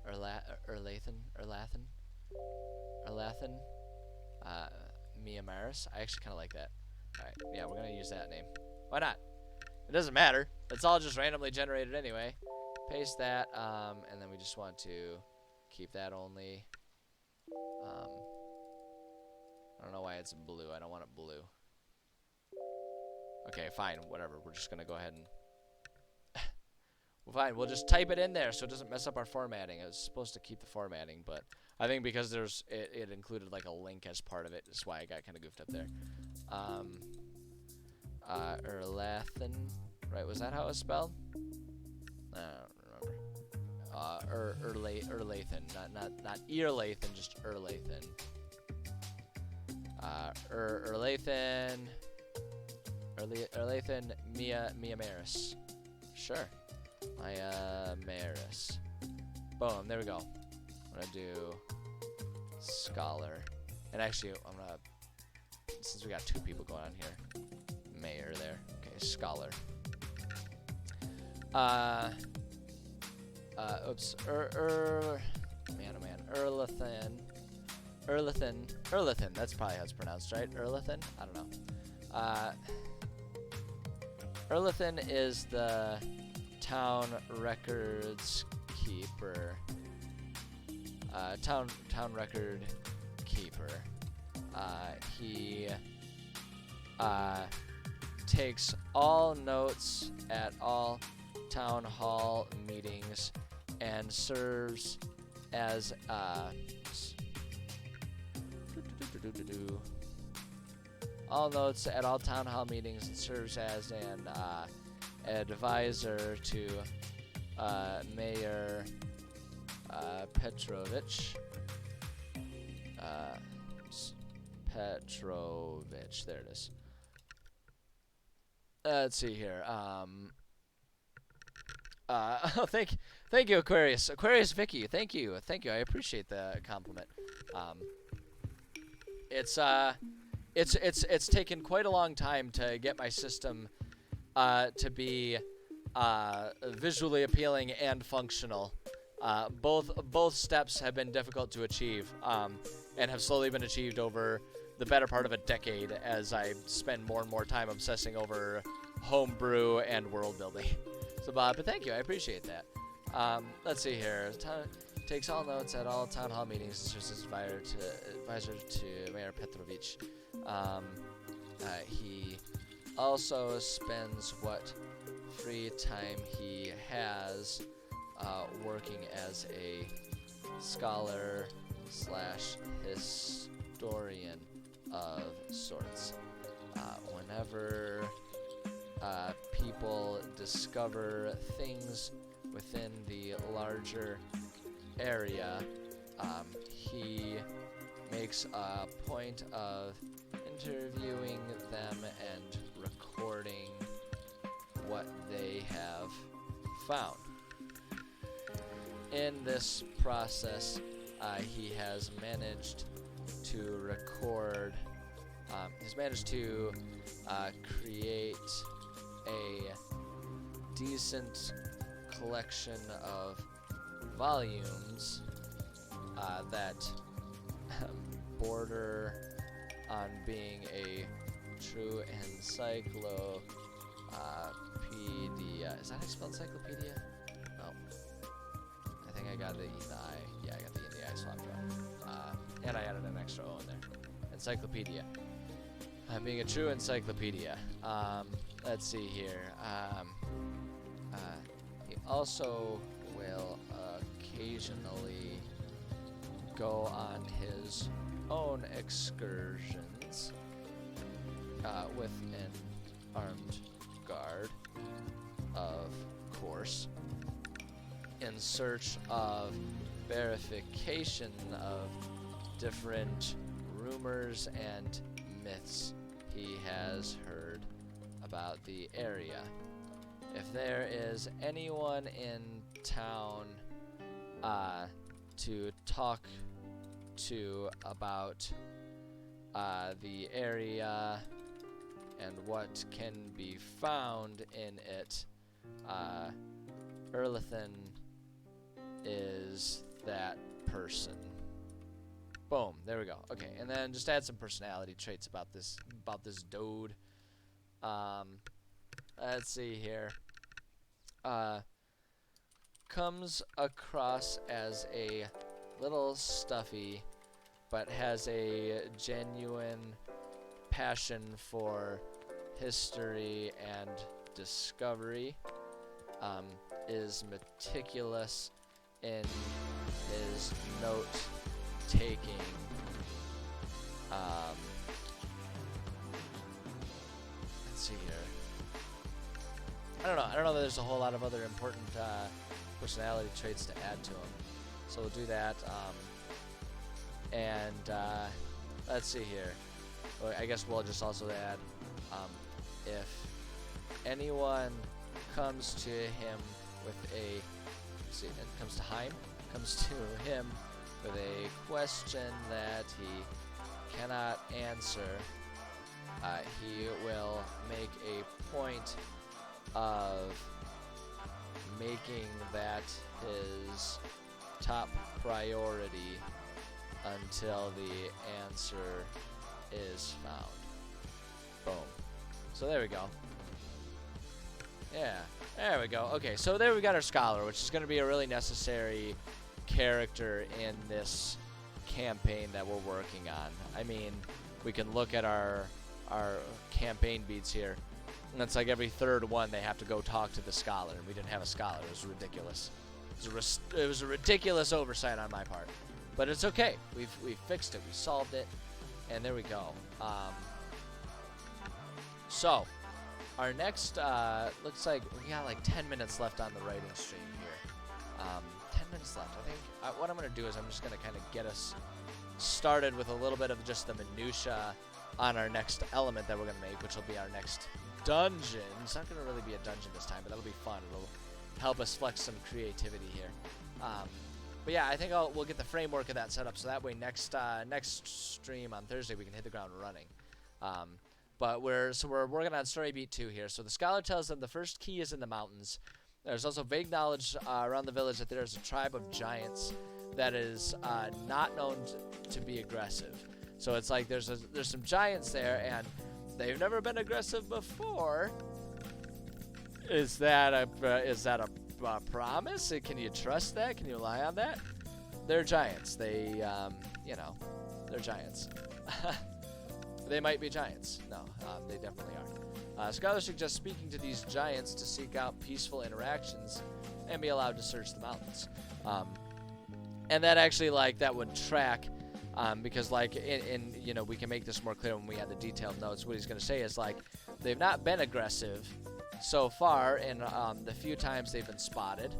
Erlathan? Mia Maris? I actually kind of like that. Alright, yeah, we're going to use that name. Why not? It doesn't matter. It's all just randomly generated anyway. Paste that, and then we just want to keep that only. I don't know why it's blue. I don't want it blue. Okay, fine, whatever. We're just gonna go ahead and well, fine, we'll just type it in there so it doesn't mess up our formatting. It was supposed to keep the formatting, but I think because it included like a link as part of it, that's why I got kind of goofed up there. Erlathan, right? Was that how it was spelled? I don't remember. Erlathan, not Earlathan, just Erlathan. Erlathan Mia Maris. Sure. Mia Maris. Boom, there we go. I'm gonna do scholar. And actually, since we got two people going on here, mayor there. Okay, scholar. Oops. Man, oh man. Erlathan. That's probably how it's pronounced, right? Erlathan? I don't know. Erlathan is the town records keeper. Town record keeper. He takes all notes at all town hall meetings and serves as all notes at all town hall meetings and serves as an advisor to Mayor Petrovich. There it is. Let's see here. Thank you, Aquarius Vicky. Thank you. I appreciate the compliment. It's taken quite a long time to get my system to be visually appealing and functional. Both steps have been difficult to achieve, and have slowly been achieved over the better part of a decade as I spend more and more time obsessing over homebrew and world building. So, but thank you, I appreciate that. Let's see here. Takes all notes at all town hall meetings and serves as advisor to Mayor Petrovich. He also spends what free time he has working as a scholar / historian of sorts. Whenever people discover things within the larger area, he makes a point of interviewing them and recording what they have found. In this process, he has managed to record, create a decent collection of volumes that border on being a true encyclopedia. Is that how you spell encyclopedia? No. I think I got the E and the I. Yeah, I got the E and the I swapped out. And I added an extra O in there. Encyclopedia. Being a true encyclopedia. Let's see here. He also will occasionally go on his own excursions with an armed guard, of course, in search of verification of different rumors and myths he has heard about the area. If there is anyone in town to talk to about the area and what can be found in it, Erlithin is that person. Boom, there we go. Okay, and then just add some personality traits about this dude. Let's see here. Comes across as a little stuffy, but has a genuine passion for history and discovery. Is meticulous in his note taking. Let's see here. I don't know that there's a whole lot of other important personality traits to add to him. So we'll do that. Let's see here. Well, I guess we'll just also add if anyone comes to him with a comes to him with a question that he cannot answer, he will make a point of making that his top priority until the answer is found. Boom. So there we go. Yeah, there we go. Okay, so there we got our scholar, which is going to be a really necessary character in this campaign that we're working on. I mean, we can look at our campaign beats here, and it's like every third one they have to go talk to the scholar, and we didn't have a scholar. It was ridiculous. It was a ridiculous oversight on my part, but it's okay. We've fixed it. We solved it, and there we go. So our next looks like we got like 10 minutes left on the writing stream here. 10 minutes left. I think what I'm going to do is I'm just going to kind of get us started with a little bit of just the minutia on our next element that we're going to make, which will be our next dungeon. It's not going to really be a dungeon this time, but that'll be fun. It'll help us flex some creativity here. But yeah, I think we'll get the framework of that set up, so that way next stream on Thursday we can hit the ground running. But we're working on story beat 2 here. So the scholar tells them the first key is in the mountains. There's also vague knowledge around the village that there's a tribe of giants that is not known to be aggressive. So it's like there's some giants there, and they've never been aggressive before. Is that a promise? Can you trust that? Can you rely on that? They're giants. They they're giants. They might be giants. No, they definitely are. Scholars suggest speaking to these giants to seek out peaceful interactions and be allowed to search the mountains. And that actually, that would track, because, we can make this more clear when we have the detailed notes. What he's going to say is, they've not been aggressive so far in the few times they've been spotted.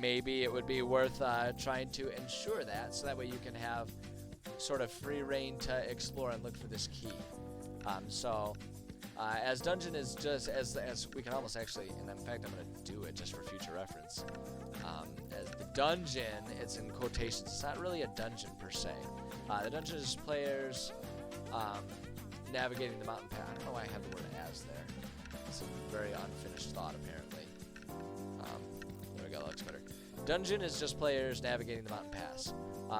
Maybe it would be worth trying to ensure that, so that way you can have sort of free reign to explore and look for this key. As dungeon is just as we can almost actually, and in fact I'm going to do it just for future reference. As the dungeon, it's in quotations. It's not really a dungeon per se. The dungeon is players navigating the mountain path. I don't know why I have the word "as" there. It's a very unfinished thought, apparently. There we go. That looks better. Dungeon is just players navigating the mountain pass.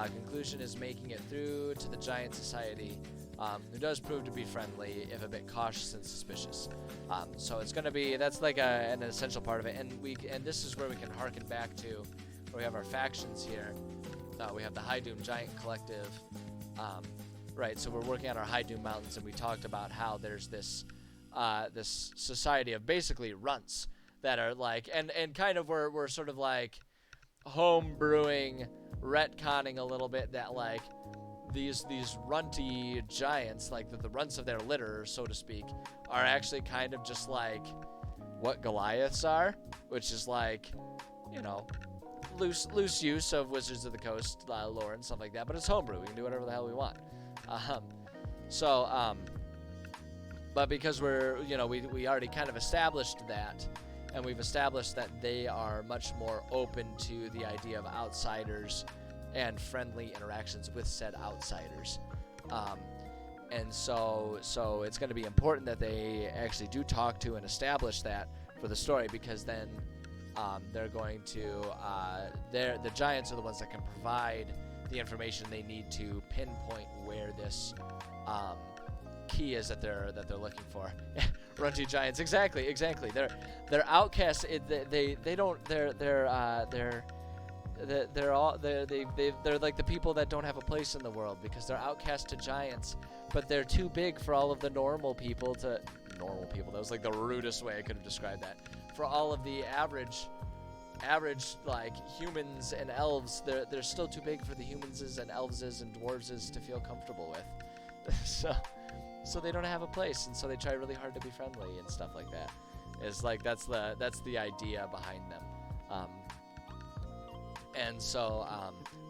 Conclusion is making it through to the giant society, who does prove to be friendly, if a bit cautious and suspicious. So it's going to be, that's like an essential part of it, and this is where we can harken back to where we have our factions here. We have the High Doom Giant Collective, right? So we're working on our High Doom Mountains, and we talked about how there's this society of basically runts that are and kind of we're sort of home brewing, retconning a little bit that like these runty giants, like the runts of their litter, so to speak, are actually kind of just like what Goliaths are, which is like, you know, loose use of Wizards of the Coast lore and stuff like that. But it's homebrew; we can do whatever the hell we want. But because we're, you know, we already kind of established that, and we've established that they are much more open to the idea of outsiders and friendly interactions with said outsiders. And so it's going to be important that they actually do talk to and establish that for the story, because then they're going to the giants are the ones that can provide the information they need to pinpoint where this key is that they're looking for. Runty giants, exactly. They're outcasts. They're like the people that don't have a place in the world because they're outcast to giants, but they're too big for all of the normal people. That was like the rudest way I could have described that. For all of the average like humans and elves, they're still too big for the humanses and elveses and dwarveses to feel comfortable with. So they don't have a place, and so they try really hard to be friendly and stuff like that. It's like that's the idea behind them.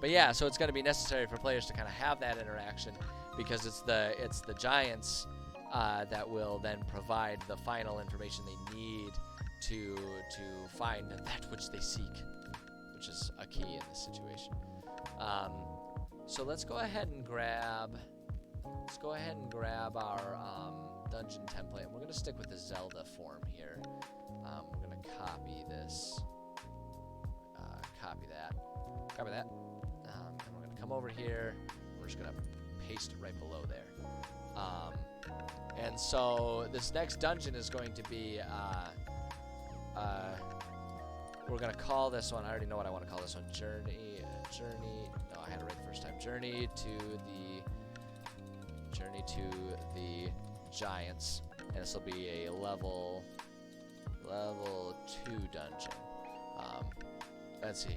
But yeah, so it's going to be necessary for players to kind of have that interaction, because it's the giants that will then provide the final information they need to find that which they seek, which is a key in this situation. So let's go ahead and grab our dungeon template. We're going to stick with the Zelda form here. We're going to copy this. Copy that. And we're going to come over here. We're just going to paste it right below there. And so this next dungeon is going to be, we're going to call this one, I already know what I want to call this one, Journey, no, I had it right the first time, Journey to the Giants, and this will be a level 2 dungeon. Let's see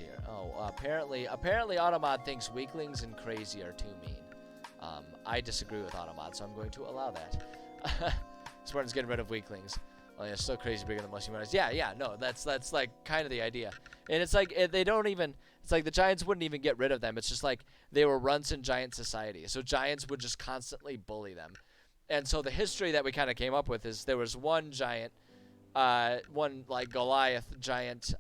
here. Oh, apparently Automod thinks weaklings and crazy are too mean. I disagree with Automod, so I'm going to allow that. Spartan's getting rid of weaklings. Oh, yeah, still crazy bigger than most humans. Yeah, no, that's like kind of the idea. And it's like they don't even. It's like the giants wouldn't even get rid of them. It's just like they were runts in giant society, so giants would just constantly bully them. And so the history that we kind of came up with is there was one giant, one like Goliath giant,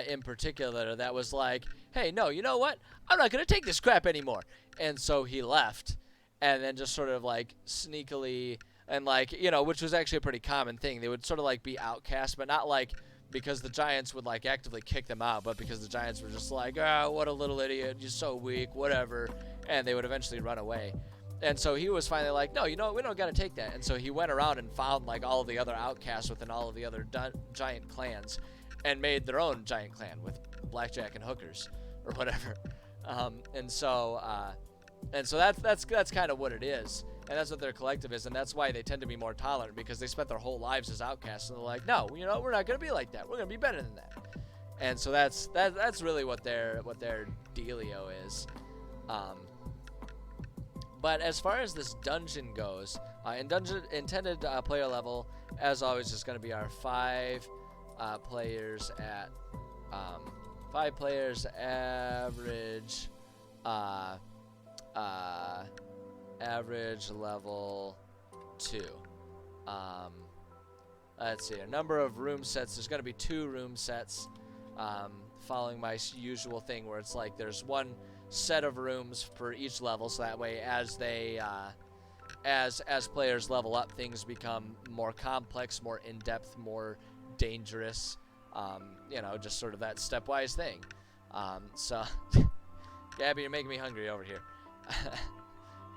in particular, that was like, hey, no, you know what? I'm not gonna take this crap anymore. And so he left, and then just sort of like sneakily. And, like, you know, which was actually a pretty common thing. They would sort of, like, be outcast, but not, like, because the giants would, like, actively kick them out, but because the giants were just like, oh, what a little idiot, you're so weak, whatever. And they would eventually run away. And so he was finally like, no, you know, we don't got to take that. And so he went around and found, like, all of the other outcasts within all of the other giant clans and made their own giant clan with blackjack and hookers or whatever. And so that's kind of what it is. And that's what their collective is, and that's why they tend to be more tolerant, because they spent their whole lives as outcasts, and they're like, no, you know, we're not going to be like that. We're going to be better than that. And so that's really what their dealio is. But as far as this dungeon goes, intended player level, as always, is going to be our 5 players at 5 players average. Average level 2. Let's see, a number of room sets. There's going to be 2 room sets, following my usual thing where it's like there's one set of rooms for each level, so that way as they as players level up, things become more complex, more in-depth, more dangerous, you know, just sort of that stepwise thing. So Gabby, you're making me hungry over here.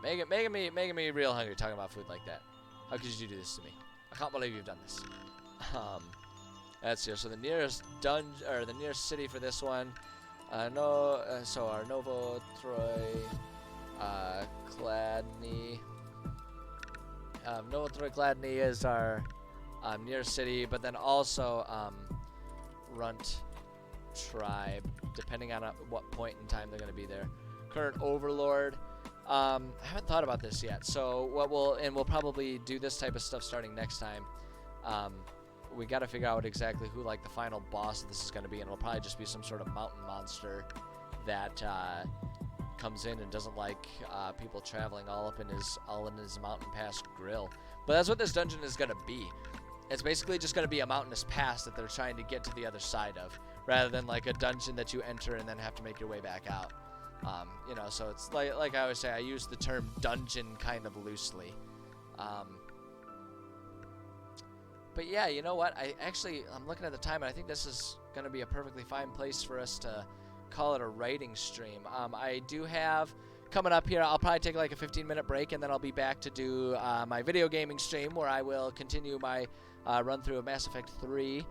Making me real hungry talking about food like that. How could you do this to me? I can't believe you've done this. Let's see. So the nearest dungeon, or the nearest city for this one, so our Novo Troy, Gladney. Novo Troy Gladney is our nearest city, but then also Runt tribe, depending on what point in time they're going to be there. Current overlord. I haven't thought about this yet. So we'll probably do this type of stuff starting next time. We got to figure out exactly who like the final boss of this is going to be, and it'll probably just be some sort of mountain monster that comes in and doesn't like people traveling all in his mountain pass grill. But that's what this dungeon is going to be. It's basically just going to be a mountainous pass that they're trying to get to the other side of, rather than like a dungeon that you enter and then have to make your way back out. You know, so it's like I always say, I use the term dungeon kind of loosely. But yeah, you know what? I'm looking at the time, and I think this is going to be a perfectly fine place for us to call it a writing stream. I do have coming up here, I'll probably take like a 15-minute break, and then I'll be back to do my video gaming stream, where I will continue my run through of Mass Effect 3,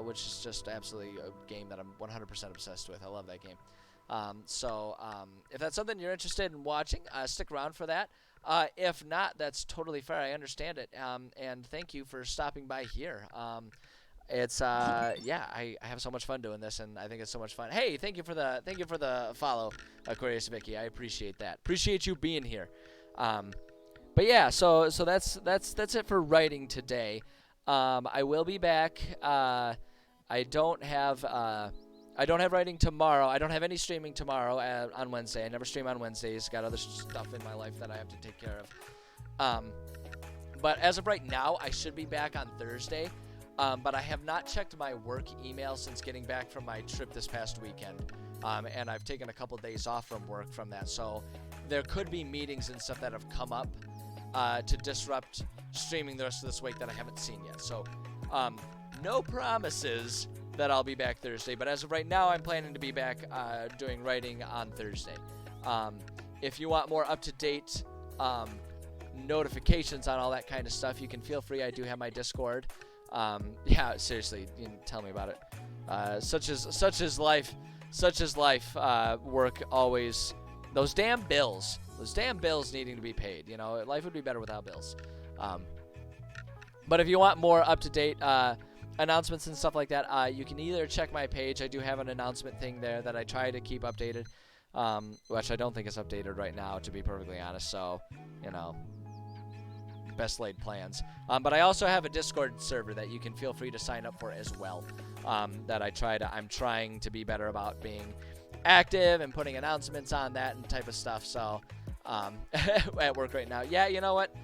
which is just absolutely a game that I'm 100% obsessed with. I love that game. So if that's something you're interested in watching, stick around for that. If not, that's totally fair. I understand it. And thank you for stopping by here. It's yeah, I have so much fun doing this, and I think it's so much fun. Hey, thank you for the follow, Aquarius Vicky. I appreciate that. Appreciate you being here. But yeah, so that's it for writing today. I will be back. I don't have writing tomorrow. I don't have any streaming tomorrow on Wednesday. I never stream on Wednesdays. Got other stuff in my life that I have to take care of. But as of right now, I should be back on Thursday. But I have not checked my work email since getting back from my trip this past weekend. And I've taken a couple days off from work from that. So there could be meetings and stuff that have come up to disrupt streaming the rest of this week that I haven't seen yet. So no promises that I'll be back Thursday. But as of right now, I'm planning to be back doing writing on Thursday. If you want more up-to-date notifications on all that kind of stuff, you can feel free. I do have my Discord. Yeah, seriously, you can tell me about it. Such is life. Work always. Those damn bills needing to be paid. You know, life would be better without bills. But if you want more up-to-date announcements and stuff like that, you can either check my page. I do have an announcement thing there that I try to keep updated, which I don't think is updated right now, to be perfectly honest. So, you know, best laid plans. But I also have a Discord server that you can feel free to sign up for as well. That I'm trying to be better about being active and putting announcements on that and type of stuff. So at work right now, yeah, you know what?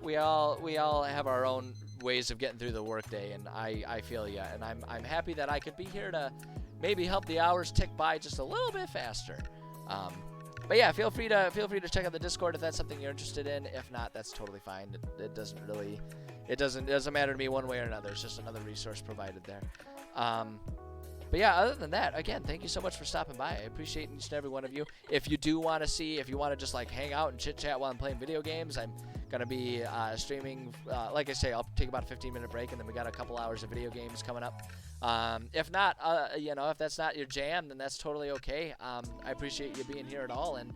We all have our own ways of getting through the workday, and I feel ya, and I'm happy that I could be here to maybe help the hours tick by just a little bit faster. But yeah, feel free to check out the Discord if that's something you're interested in. If not, that's totally fine. It doesn't matter to me one way or another. It's just another resource provided there. But yeah, other than that, again, thank you so much for stopping by. I appreciate each and every one of you. If you want to just like hang out and chit chat while I'm playing video games, I'm gonna be streaming. Like I say, I'll take about a 15-minute break, and then we got a couple hours of video games coming up. If not, you know, if that's not your jam, then that's totally okay. I appreciate you being here at all, and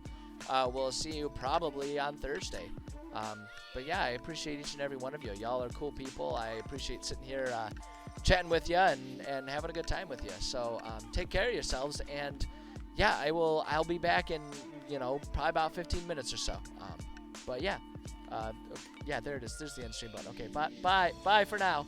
we'll see you probably on Thursday. But yeah, I appreciate each and every one of you. Y'all are cool people. I appreciate sitting here chatting with you and having a good time with you. So take care of yourselves, and yeah, I'll be back in, you know, probably about 15 minutes or so. But yeah, yeah, there it is. There's the end stream button. Okay, bye for now.